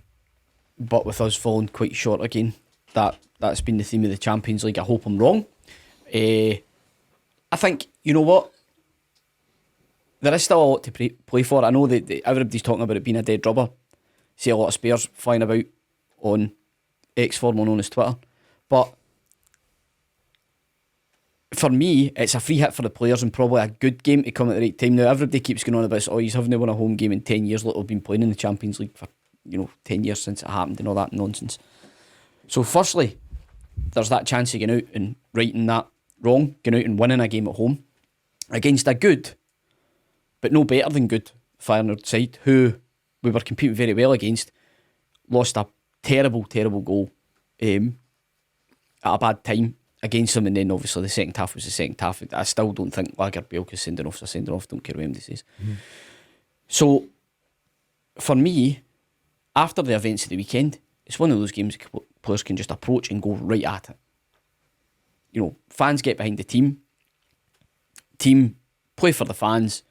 but with us falling quite short again. That's been the theme of the Champions League. I hope I'm wrong. I think, you know what? There is still a lot to play for. I know that everybody's talking about it being a dead rubber. See a lot of spares flying about on X, formerly known as Twitter. But for me, it's a free hit for the players and probably a good game to come at the right time. Now, everybody keeps going on about this, he's having won a home game in 10 years. Look, we've been playing in the Champions League for 10 years since it happened and all that nonsense. So firstly, there's that chance of getting out and righting that wrong, going out and winning a game at home against a good, but no better than good Feyenoord side, who we were competing very well against, lost a terrible goal at a bad time against them, and then obviously the second half was the second half. I still don't think Lagerbielke's sending off's a sending off, don't care what anybody says. So for me, after the events of the weekend, it's one of those games players can just approach and go right at it. Fans get behind the team play for the fans,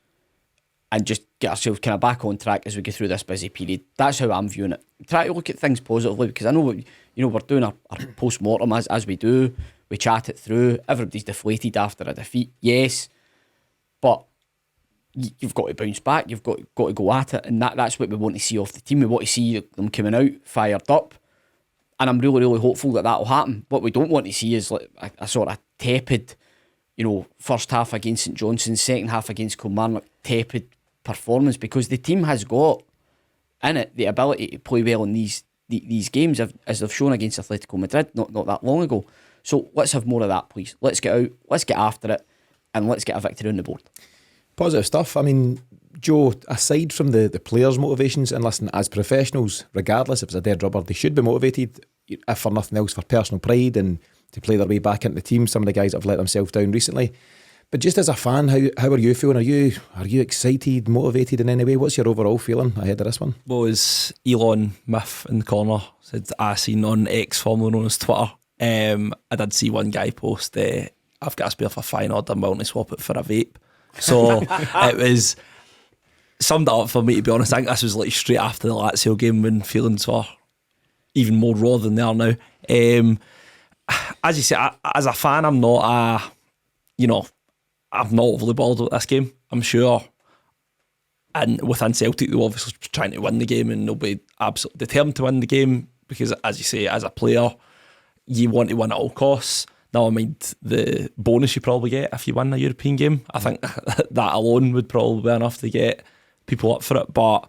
and just get ourselves kind of back on track as we go through this busy period. That's how I'm viewing it. Try to look at things positively, because I know we're doing our post-mortem as we do. We chat it through. Everybody's deflated after a defeat, yes, but you've got to bounce back. You've got to go at it, and that's what we want to see off the team. We want to see them coming out fired up, and I'm really, really hopeful that will happen. What we don't want to see is like a sort of tepid, first half against St Johnstone, second half against Kilmarnock, tepid performance, because the team has got in it the ability to play well in these games, as they've shown against Atletico Madrid not that long ago. So let's have more of that, please. Let's get out, let's get after it, and let's get a victory on the board. Positive stuff. I mean, Joe, aside from the players' motivations, and listen, as professionals, regardless if it's a dead rubber, they should be motivated, if for nothing else, for personal pride and to play their way back into the team. Some of the guys that have let themselves down recently. But just as a fan, how are you feeling? Are you excited, motivated in any way? What's your overall feeling ahead of this one? Well, as Elon Miff in the corner said, I seen on X, formerly known as Twitter, I did see one guy post, I've got a spare for Feyenoord, I'm willing to swap it for a vape. So it was summed it up for me, to be honest. I think this was like straight after the Lazio game when feelings were even more raw than they are now. As you say, as a fan, I'm not overly bothered with this game, I'm sure. And within Celtic, they're obviously trying to win the game, and they'll be absolutely determined to win the game, because, as you say, as a player, you want to win at all costs. Never mind the bonus you probably get if you win a European game. I think that alone would probably be enough to get people up for it. But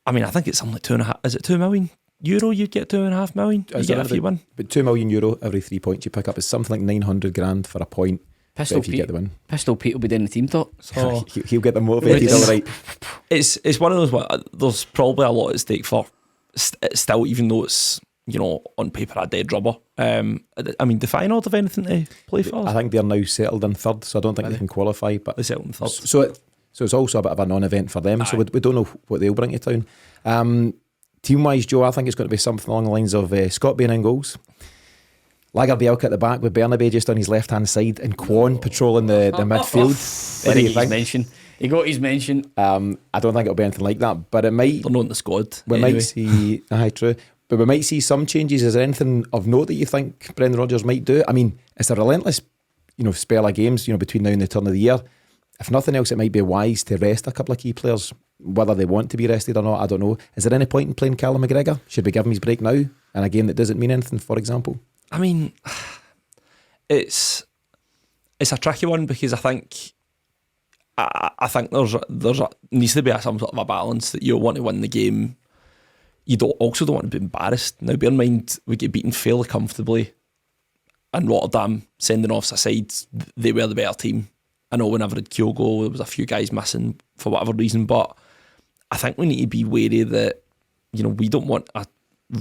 I mean, I think it's something like €2.5. Is it €2 million? You'd get €2.5 million. You get if you win. But €2 million every 3 points you pick up is something like 900 grand for a point. Pistol if you get the win. Pistol Pete will be doing the team talk. So he'll get them motivated. All right. It's one of those. There's probably a lot at stake for still, even though it's on paper a dead rubber. I mean, do Feyenoord have anything to play for? I think they're now settled in third, so I don't think they can qualify. But they settled in third. So it's also a bit of a non-event for them. Aye. So we don't know what they'll bring to town. Team-wise, Joe, I think it's going to be something along the lines of Scott being in goals, Lagerbielke at the back with Bernabei just on his left-hand side, and Kwon patrolling the midfield. He got his mention. I don't think it'll be anything like that, but it might. They're not in the squad. We might see. True. But we might see some changes. Is there anything of note that you think Brendan Rodgers might do? I mean, it's a relentless, spell of games, between now and the turn of the year. If nothing else, it might be wise to rest a couple of key players. Whether they want to be rested or not, I don't know. Is there any point in playing Callum McGregor? Should we give him his break now? in a game that doesn't mean anything, for example? I mean, it's a tricky one because I think there's needs to be some sort of a balance that you want to win the game. You don't want to be embarrassed. Now, bear in mind, we get beaten fairly comfortably in Rotterdam, sending offs aside, they were the better team. I know whenever had Kyogo, there was a few guys missing for whatever reason, but I think we need to be wary that, we don't want a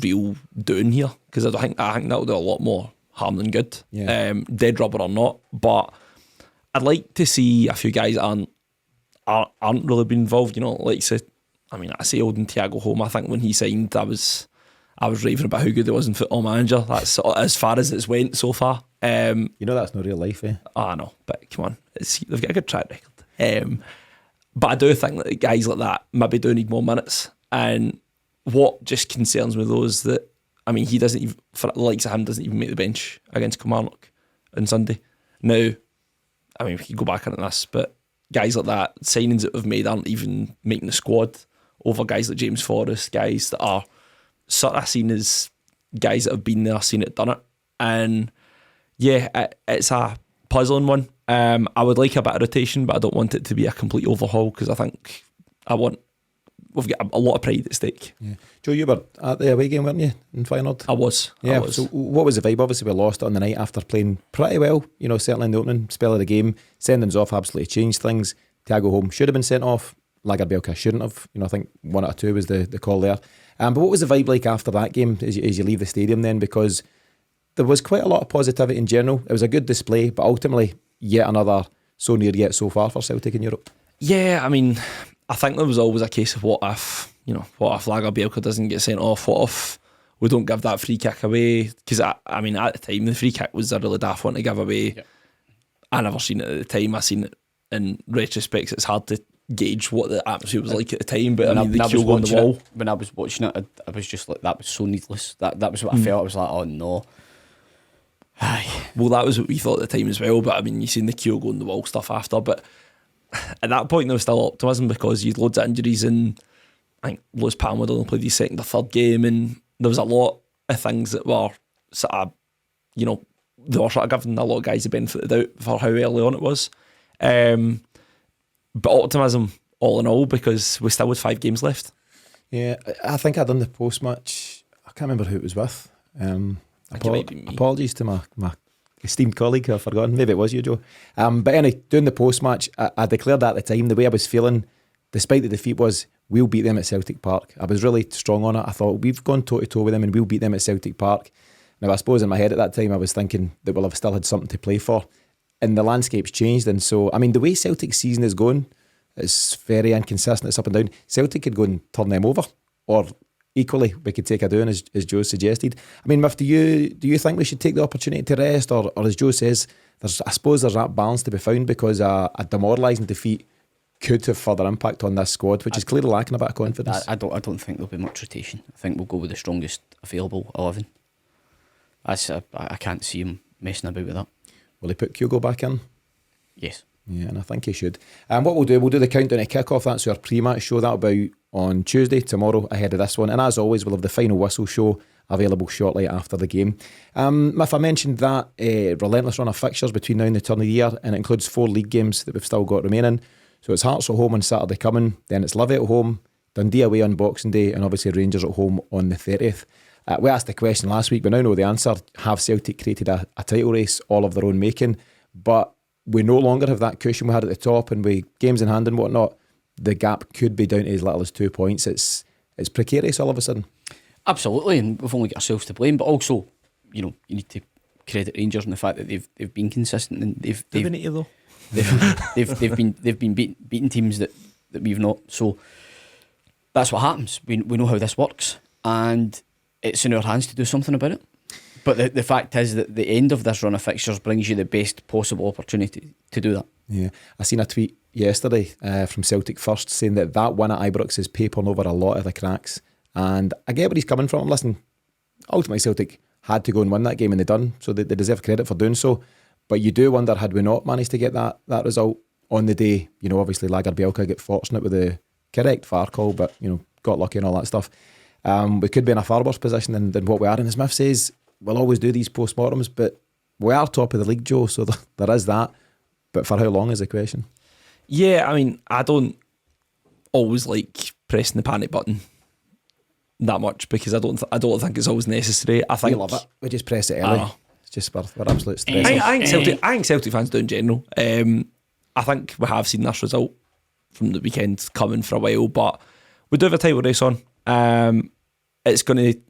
real doing here, because I think that'll do a lot more harm than good. Yeah. Dead rubber or not, but I'd like to see a few guys that aren't really been involved. Like I say Old and Thiago Home. I think when he signed, I was raving about how good he was in Football Manager. That's sort of as far as it's went so far. That's not real life, eh? I know, but come on, they've got a good track record. But I do think that guys like that maybe do need more minutes. And what just concerns me though is that, he doesn't even, for the likes of him, doesn't even make the bench against Kilmarnock on Sunday. Now, we could go back on this, but guys like that, signings that we've made aren't even making the squad, over guys like James Forrest, guys that are sort of seen as guys that have been there, seen it, done it. And yeah, it's a puzzling one. I would like a bit of rotation, but I don't want it to be a complete overhaul, because I think we've got a lot of pride at stake. Yeah. Joe, you were at the away game, weren't you, in Feyenoord? I was. So what was the vibe? Obviously we lost on the night after playing pretty well, certainly in the opening spell of the game. Sendings off absolutely changed things. Thiago Home should have been sent off. Lagerbielke shouldn't have. I think 1 out of 2 was the call there. But what was the vibe like after that game as you leave the stadium then? Because there was quite a lot of positivity in general. It was a good display, but ultimately yet another so near yet so far for Celtic in Europe. Yeah, I think there was always a case of what if Lagerbielke doesn't get sent off? What if we don't give that free kick away? Because at the time the free kick was a really daft one to give away. Yeah. I never seen it at the time. I seen it in retrospect. It's hard to gauge what the atmosphere was like at the time. But the Kyogo on the wall. When I was watching it, I was just like, that was so needless. That was what I felt. I was like, oh no. Well, that was what we thought at the time as well. But you seen the Kyogo on the wall stuff after. But at that point there was still optimism, because you had loads of injuries, and I think Lewis Palmer only played his second or third game, and there was a lot of things that were sort of, they were sort of giving a lot of guys the benefit of the doubt for how early on it was. But optimism all in all, because we still had 5 games left. Yeah, I think I done the post-match. I can't remember who it was with. Apologies to my esteemed colleague who I've forgotten. Maybe it was you, Joe. But anyway, doing the post-match, I declared that at the time, the way I was feeling, despite the defeat, was we'll beat them at Celtic Park. I was really strong on it. I thought we've gone toe-to-toe with them and we'll beat them at Celtic Park. Now, I suppose in my head at that time, I was thinking that we'll have still had something to play for. And the landscape's changed. And so, the way Celtic's season is going, it's very inconsistent. It's up and down. Celtic could go and turn them over, or equally, we could take a doing, as Joe suggested. Miff, do you think we should take the opportunity to rest, or as Joe says, I suppose there's that balance to be found, because a demoralising defeat could have further impact on this squad, which is clearly lacking a bit of confidence. I don't think there'll be much rotation. I think we'll go with the strongest available 11. I can't see him messing about with that. Will he put Kyogo back in? Yes. Yeah, and I think he should. And what we'll do the countdown to kick-off. That's our pre-match show. That'll be on Tuesday, tomorrow, ahead of this one. And as always, we'll have the final whistle show available shortly after the game. If I mentioned that relentless run of fixtures between now and the turn of the year, and it includes 4 league games that we've still got remaining. So it's Hearts at home on Saturday coming, then it's Livy at home, Dundee away on Boxing Day, and obviously Rangers at home on the 30th. We asked the question last week, we now know the answer. Have Celtic created a title race all of their own making? But we no longer have that cushion we had at the top, and with games in hand and whatnot, the gap could be down to as little as 2 points. It's precarious all of a sudden. Absolutely, and we've only got ourselves to blame. But also, you need to credit Rangers on the fact that they've been consistent, and they've been beating teams that we've not. So that's what happens. We know how this works, and it's in our hands to do something about it. But the fact is that the end of this run of fixtures brings you the best possible opportunity to do that. Yeah, I seen a tweet yesterday from Celtic First saying that win at Ibrox is papering over a lot of the cracks, and I get where he's coming from. Listen, ultimately Celtic had to go and win that game, and they done, so they deserve credit for doing so. But you do wonder, had we not managed to get that result on the day, obviously Lagerbielke got fortunate with the correct VAR call, but got lucky and all that stuff. We could be in a far worse position than what we are. And as Smith says, we'll always do these post-mortems, but we are top of the league, Joe, so there is that. But for how long is the question? Yeah, I mean, I don't always like pressing the panic button that much because I don't think it's always necessary. I think we love it. We just press it early. It's just we're absolute stress. I think Celtic fans do in general. I think we have seen this result from the weekend coming for a while, but we do have a title race on. It's going to.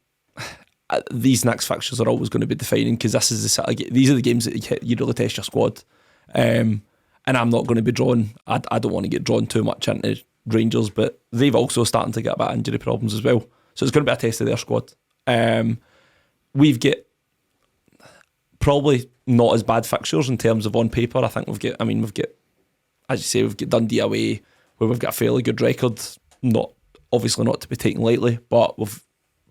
These next fixtures are always going to be defining because this is these are the games that you really test your squad. And I'm not going to be drawn. I don't want to get drawn too much into Rangers, but they've also starting to get a bit of injury problems as well. So it's going to be a test of their squad. We've got probably not as bad fixtures in terms of on paper. I think we've got, as you say, we've got Dundee away where we've got a fairly good record. Obviously not to be taken lightly, but we've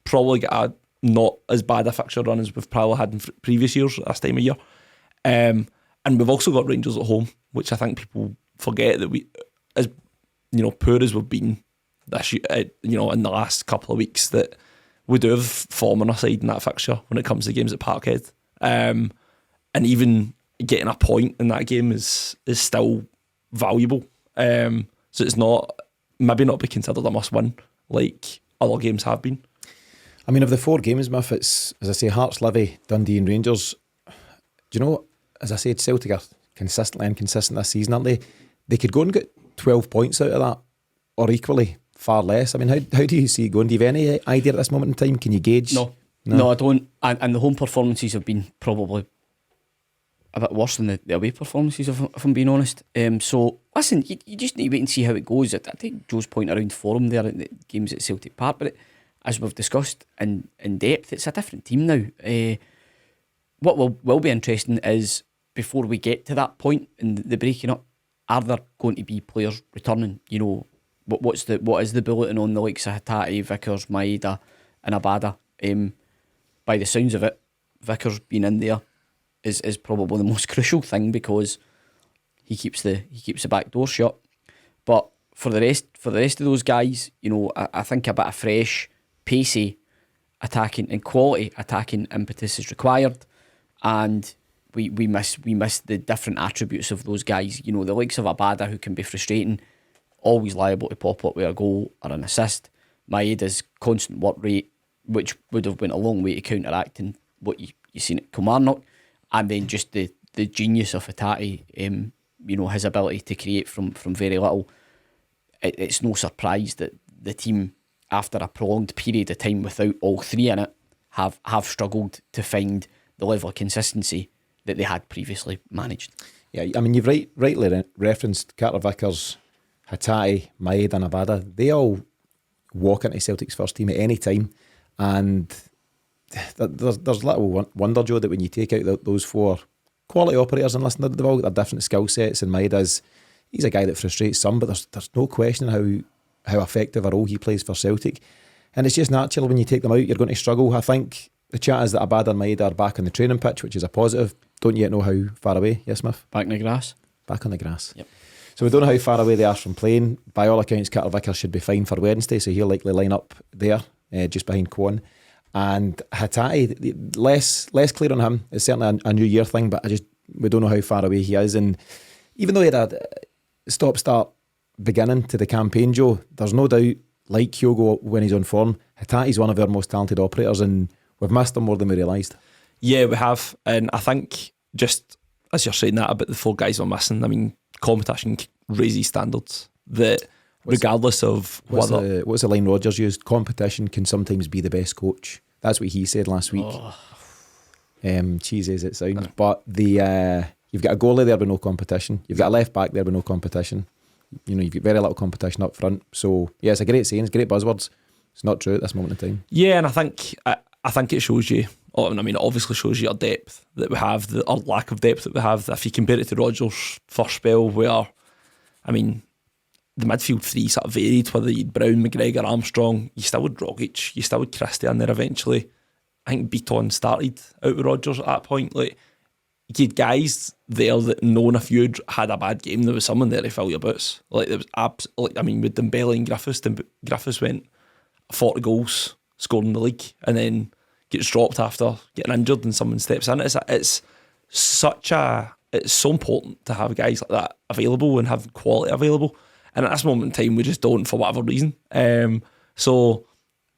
probably got a not as bad a fixture run as we've probably had in previous years at this time of year. And we've also got Rangers at home, which I think people forget that we, as poor as we've been this year, in the last couple of weeks, that we do have form on our side in that fixture when it comes to games at Parkhead. And even getting a point in that game is still valuable. So it's maybe not be considered a must-win like other games have been. I mean, of the 4 games, Miff, it's, as I say, Hearts, Livy, Dundee and Rangers. Do you know, as I said, Celtic are consistently inconsistent this season, aren't they? They could go and get 12 points out of that, or equally far less. I mean, how do you see it going? Do you have any idea at this moment in time? Can you gauge? No, I don't. And the home performances have been probably a bit worse than the away performances, if I'm being honest. So, listen, you just need to wait and see how it goes. I think Joe's point around form there in the games at Celtic Park, but as we've discussed in depth, it's a different team now. What will be interesting is, before we get to that point in the breaking up, are there going to be players returning? What is the bulletin on the likes of Hatate, Vickers, Maeda and Abada? By the sounds of it, Vickers being in there is probably the most crucial thing because he keeps the back door shut. But for the rest of those guys, I think a bit of fresh, pacey attacking and quality attacking impetus is required, and we miss the different attributes of those guys. The likes of Abada, who can be frustrating, always liable to pop up with a goal or an assist. Maeda's constant work rate, which would have went a long way to counteracting what you seen at Kilmarnock, and then just the genius of Hatate, his ability to create from very little. It's no surprise that the team, after a prolonged period of time without all 3 in it, have struggled to find the level of consistency that they had previously managed. Yeah, I mean, you've rightly referenced Carter Vickers, Hatate, Maeda and Abada. They all walk into Celtic's first team at any time, and there's little wonder, Joe, that when you take out those 4 quality operators and listen, they've all got their different skill sets, and Maeda's, he's a guy that frustrates some, but there's no question how effective a role he plays for Celtic. And it's just natural when you take them out, you're going to struggle. I think the chat is that Abada and Maeda are back on the training pitch, which is a positive. Don't yet know how far away. Yes, Smith? Back in the grass. Back on the grass. Yep. So we don't know how far away they are from playing. By all accounts, Carter Vickers should be fine for Wednesday, so he'll likely line up there, just behind Kwon. And Hatate, less clear on him. It's certainly a New Year thing, but we don't know how far away he is. And even though he had a stop-start beginning to the campaign, Joe, there's no doubt, like Kyogo when he's on form, Hatate's one of our most talented operators, and we've missed him more than we realised. Yeah, we have. And I think, just as you're saying that about the 4 guys we're missing, I mean, competition raises standards. That regardless of what's the line Rodgers used, competition can sometimes be the best coach. That's what he said last week. Cheesy as it sounds, but you've got a goalie there with no competition. You've got a left back there with no competition. You've got very little competition up front. So yeah, it's a great saying. It's great buzzwords. It's not true at this moment in time. Yeah, and I think it shows you. I mean, it obviously shows you our depth that we have, our lack of depth that we have. If you compare it to Rodgers' first spell, where, I mean, the midfield 3 sort of varied, whether you'd Brown, McGregor, Armstrong, you still had Rogic, you still had Christie in there eventually. I think Beaton started out with Rodgers at that point. Like, you had guys there that, knowing if you had a bad game, there was someone there to fill your boots. Like, there was with Dembele and Griffiths went 40 goals scoring the league and then gets dropped after getting injured and someone steps in. It's so important to have guys like that available and have quality available. And at this moment in time, we just don't for whatever reason. So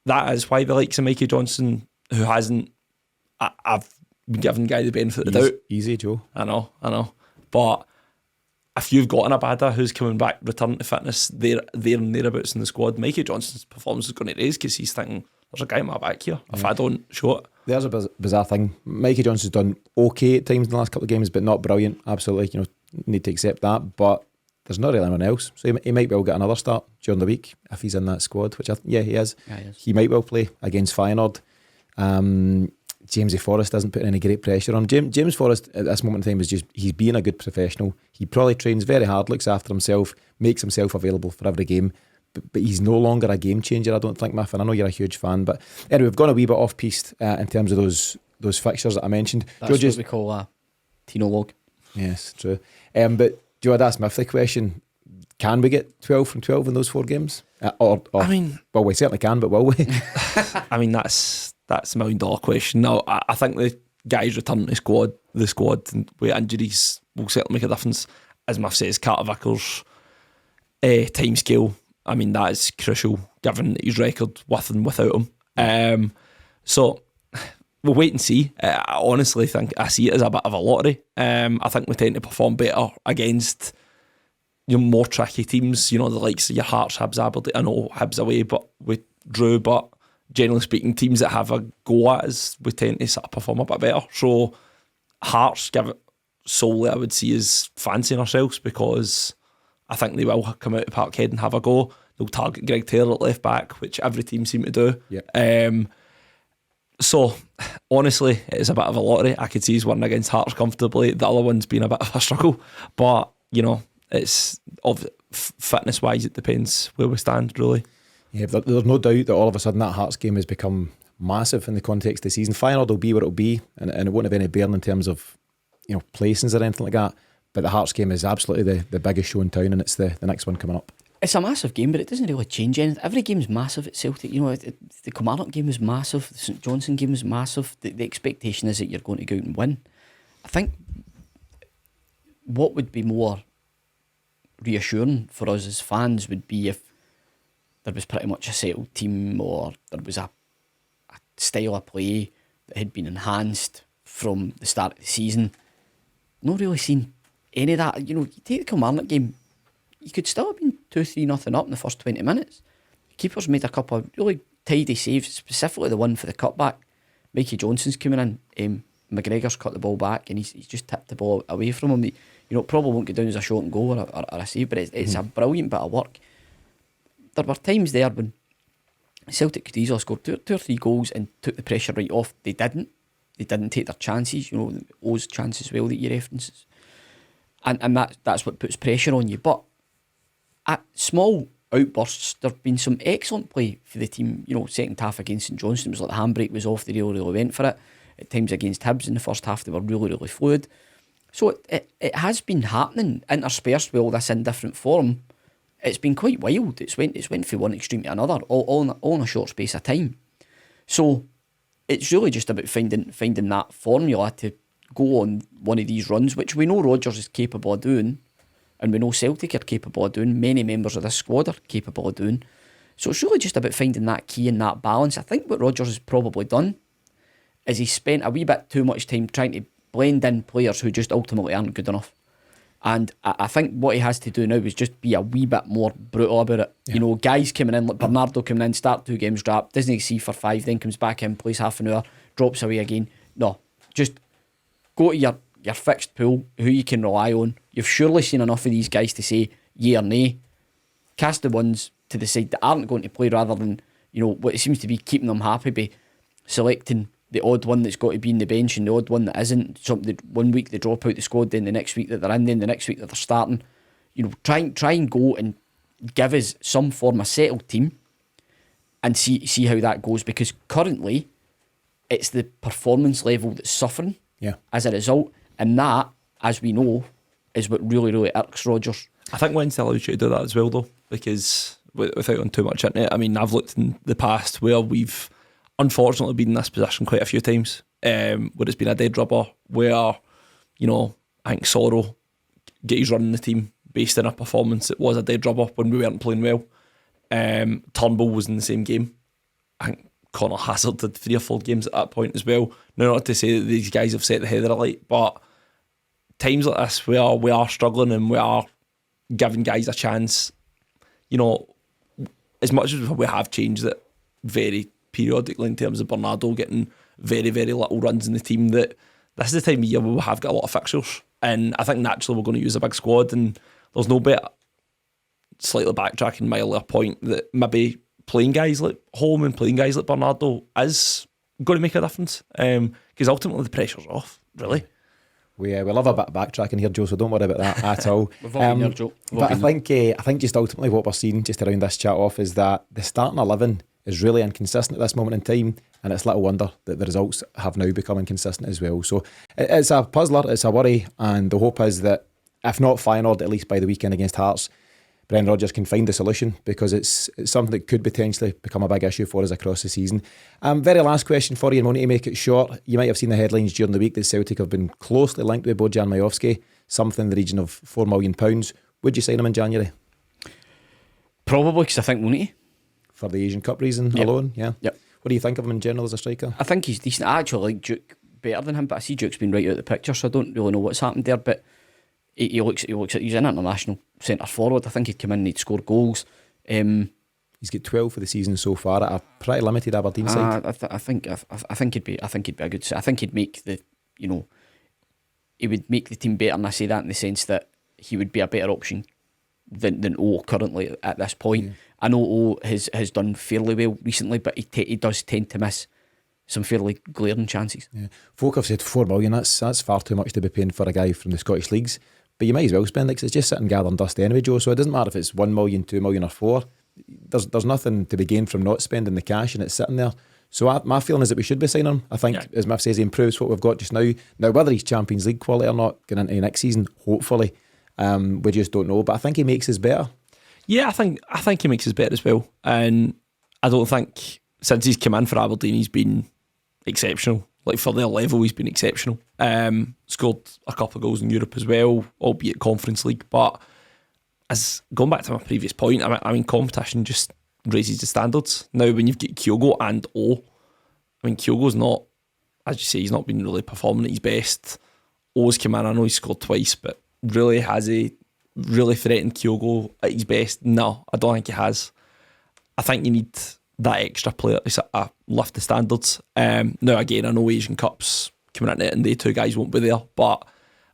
that is why the likes of Mikey Johnson, who hasn't, I've been giving the guy the benefit of the doubt. Easy, Joe. I know. But if you've got an Abada who's coming back, returning to fitness, there and thereabouts in the squad, Mikey Johnson's performance is going to raise because he's thinking, there's a guy in my back here. If I don't show it. There's a bizarre thing. Mikey Johnson's done okay at times in the last couple of games, but not brilliant. Absolutely, need to accept that. But there's not really anyone else. So he might well get another start during the week if he's in that squad, which he is. Yeah, he is. He might well play against Feyenoord. Jamesy Forrest isn't putting any great pressure on. James Forrest at this moment in time he's being a good professional. He probably trains very hard, looks after himself, makes himself available for every game. But he's no longer a game changer, I don't think, Miff. And I know you're a huge fan. But anyway, we've gone a wee bit off piste in terms of those fixtures that I mentioned. That's what we call a Tino log. Yes, true. But Joe, I'd ask Miff the question: can we get 12 from 12 in those 4 games? Well, we certainly can, but will we? I mean, that's a $1 million question. No, I think the guys returning to the squad and with injuries will certainly make a difference. As Miff says, Carter Vickers' time scale, I mean, that is crucial given his record with and without him. So we'll wait and see. I honestly think I see it as a bit of a lottery. I think we tend to perform better against more tricky teams, the likes of your Hearts, Hibs, Aberdeen. I know Hibs away, but we drew. But generally speaking, teams that have a go at us, we tend to sort of perform a bit better. So Hearts, give it solely, I would see as fancying ourselves, because I think they will come out of Parkhead and have a go. They'll target Greg Taylor at left back, which every team seem to do. Yeah. So honestly, it is a bit of a lottery. I could see he's winning against Hearts comfortably. The other one's been a bit of a struggle, but it's fitness wise, it depends where we stand, really. Yeah, there's no doubt that all of a sudden that Hearts game has become massive in the context of the season. Feyenoord will be what it'll be, and it won't have any bearing in terms of placings or anything like that. But the Hearts game is absolutely the biggest show in town, and it's the next one coming up. It's a massive game, but it doesn't really change anything. Every game's massive at Celtic. The Kilmarnock game is massive. The St Johnstone game is massive. The expectation is that you're going to go out and win. I think what would be more reassuring for us as fans would be if there was pretty much a settled team, or there was a style of play that had been enhanced from the start of the season. Not really seen any of that. You take the Kilmarnock game, you could still have been 2-3-0 up in the first 20 minutes. The keeper's made a couple of really tidy saves, specifically the one for the cutback. Mikey Johnson's coming in, McGregor's cut the ball back, and he's just tipped the ball away from him. It probably won't go down as a shot and goal or a save, but it's a brilliant bit of work. There were times there when Celtic could easily score two or three goals and took the pressure right off. They didn't take their chances, O's chances well that you references. And that's what puts pressure on you. But at small outbursts, there have been some excellent play for the team. Second half against St Johnstone, it was like the handbrake was off, they really went for it. At times against Hibs in the first half, they were really, really fluid. So it has been happening, interspersed with all this in different form. It's been quite wild. It's went from one extreme to another, all in a short space of time. So it's really just about finding that formula to go on one of these runs, which we know Rodgers is capable of doing, and we know Celtic are capable of doing. Many members of this squad are capable of doing. So it's really just about finding that key and that balance. I think what Rodgers has probably done is he spent a wee bit too much time trying to blend in players who just ultimately aren't good enough. And I think what he has to do now is just be a wee bit more brutal about it. Yeah. Guys coming in, like Bernardo coming in, start 2 games, drop, doesn't see for 5, then comes back in, plays half an hour, drops away again. No, just go to your fixed pool, who you can rely on. You've surely seen enough of these guys to say yea or nay. Cast the ones to the side that aren't going to play, rather than what it seems to be keeping them happy by selecting the odd one that's got to be in the bench and the odd one that isn't. Something 1 week they drop out the squad, then the next week that they're in, then the next week that they're starting. Try and go and give us some form of settled team and see how that goes, because currently it's the performance level that's suffering as a result, and that, as we know, is what really, really irks Rodgers. I think Wednesday allows you to do that as well, though, because without going too much into it, I mean, I've looked in the past where we've unfortunately been in this position quite a few times, where it's been a dead rubber, where, you know, I think Sorrow get his run in the team based on a performance that was a dead rubber when we weren't playing well. Turnbull was in the same game. I think Connor Hazard did 3 or 4 games at that point as well. Now, not to say that these guys have set the heather alight, but times like this where we are struggling and we are giving guys a chance, you know, as much as we have changed it very periodically in terms of Bernardo getting very, very little runs in the team, that this is the time of year where we have got a lot of fixtures. And I think naturally we're going to use a big squad, and there's no better, slightly backtracking my earlier point, that maybe playing guys like Holm and playing guys like Bernardo is going to make a difference, because ultimately the pressure's off, really. We love a bit of backtracking here, Joe, so don't worry about that at all. We've all been there, Joe. But I think just ultimately what we're seeing just around this chat off is that the starting 11 is really inconsistent at this moment in time, and it's little wonder that the results have now become inconsistent as well. So it's a puzzler, it's a worry, and the hope is that if not Feyenoord, at least by the weekend against Hearts, Brendan Rodgers can find the solution, because it's something that could potentially become a big issue for us across the season. Very last question for you, and we'll need to make it short. You might have seen the headlines during the week that Celtic have been closely linked with Bojan Majowski, something in the region of £4 million. Would you sign him in January? Probably, because I think we'll need to. For the Asian Cup reason alone? Yeah. Yep. What do you think of him in general as a striker? I think he's decent. I actually like Duke better than him, but I see Duke's been right out of the picture, so I don't really know what's happened there. But he looks like he's an international centre forward. I think he'd come in and he'd score goals. He's got 12 for the season so far at a pretty limited Aberdeen side. I think he'd be a good. I think he'd make the, you know, he would make the team better, and I say that in the sense that he would be a better option than O currently at this point. Yeah. I know O has done fairly well recently, but he does tend to miss some fairly glaring chances. Yeah. Folk have said £4 million. That's far too much to be paying for a guy from the Scottish leagues. But you might as well spend it, because it's just sitting gathering dust anyway, Joe. So it doesn't matter if it's 1 million, 2 million, or 4. There's nothing to be gained from not spending the cash, and it's sitting there. So my feeling is that we should be signing him. I think, as Miff says, he improves what we've got just now. Now, whether he's Champions League quality or not going into next season, hopefully, we just don't know. But I think he makes us better. Yeah, I think he makes us better as well. And I don't think since he's come in for Aberdeen, he's been exceptional. Like, for their level, he's been exceptional. Scored a couple of goals in Europe as well, albeit Conference League. But as going back to my previous point, I mean, competition just raises the standards. Now, when you've got Kyogo and O, I mean, Kyogo's not, as you say, he's not been really performing at his best. O's come in, I know he's scored twice, but really has he really threatened Kyogo at his best? No, I don't think he has. I think you need that extra player to sort of lift the standards. Now, again, I know Asian Cup's coming into it and the 2 guys won't be there, but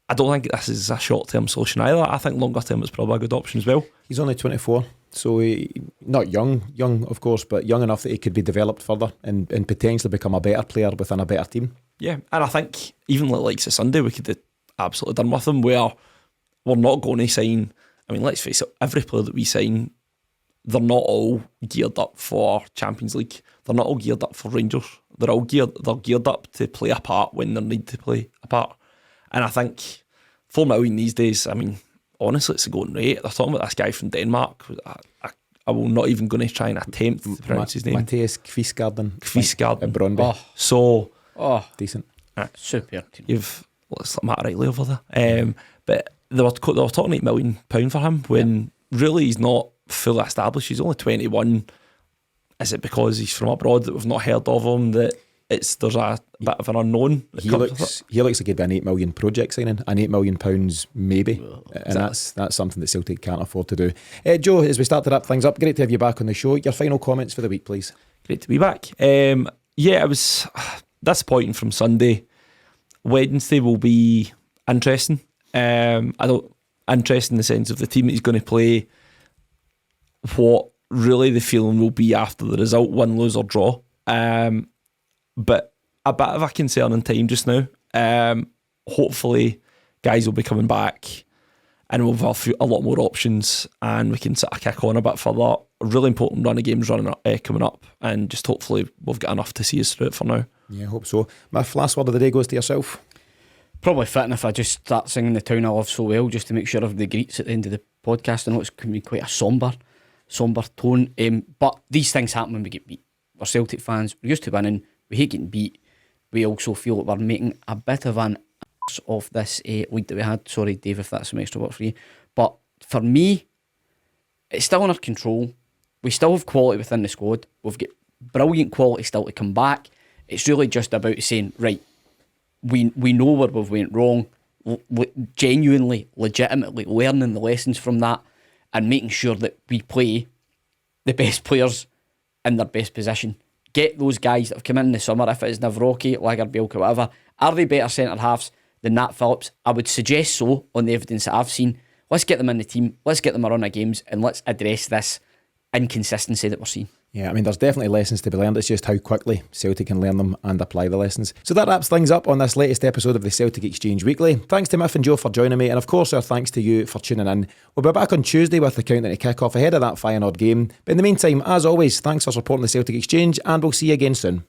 I don't think this is a short-term solution either. I think longer-term is probably a good option as well. He's only 24, so not young of course, but young enough that he could be developed further and potentially become a better player within a better team. Yeah, and I think even like Sunday, we could have absolutely done with him, where we're not going to sign, I mean, let's face it, every player that we sign, they're not all geared up for Champions League. They're not all geared up for Rangers. They're geared up to play a part when they need to play a part. And I think £4 million these days, I mean, honestly, it's a going rate. They're talking about this guy from Denmark. I will not even going to try and attempt to pronounce his name. Matthias Kvistgaarden at Brøndby. Decent. Super. You've Matt Riley over there. But they were talking £8 million for him when really he's not fully established. He's only 21. Is it because he's from abroad that we've not heard of him, that there's a bit of an unknown? He looks like he'd be an £8 million project signing, an £8 million maybe, and that's something that Celtic can't afford to do. Joe, as we start to wrap things up, great to have you back on the show. Your final comments for the week, please. Great to be back. It was disappointing from Sunday. Wednesday will be interesting. Interesting in the sense of the team that he's going to play, what really the feeling will be after the result, win, lose or draw. But a bit of a concerning time just now. Hopefully guys will be coming back and we'll have a lot more options and we can sort of kick on a bit further. A really important run of games coming up, and just hopefully we've got enough to see us through it for now. Yeah, I hope so. My last word of the day goes to yourself. Probably fitting if I just start singing The Town I Love So Well, just to make sure everybody greets at the end of the podcast. I know it's going to be quite a sombre tone, but these things happen when we get beat. we're Celtic fans, we're used to winning, we hate getting beat. We also feel that we're making a bit of an ass of this lead that we had. Sorry, Dave, if that's some extra work for you. But for me, it's still under control. We still have quality within the squad. We've got brilliant quality still to come back. It's really just about saying, right, we know where we've went wrong, genuinely, legitimately learning the lessons from that and making sure that we play the best players in their best position. Get those guys that have come in the summer, if it is Navrocki, Lagerbielke, whatever, are they better centre-halves than Nat Phillips? I would suggest so, on the evidence that I've seen. Let's get them in the team, let's get them a run of games, and let's address this inconsistency that we're seeing. Yeah, I mean, there's definitely lessons to be learned. It's just how quickly Celtic can learn them and apply the lessons. So that wraps things up on this latest episode of the Celtic Exchange Weekly. Thanks to Miff and Joe for joining me, and of course our thanks to you for tuning in. We'll be back on Tuesday with the countdown to kick-off ahead of that Feyenoord game. But in the meantime, as always, thanks for supporting the Celtic Exchange, and we'll see you again soon.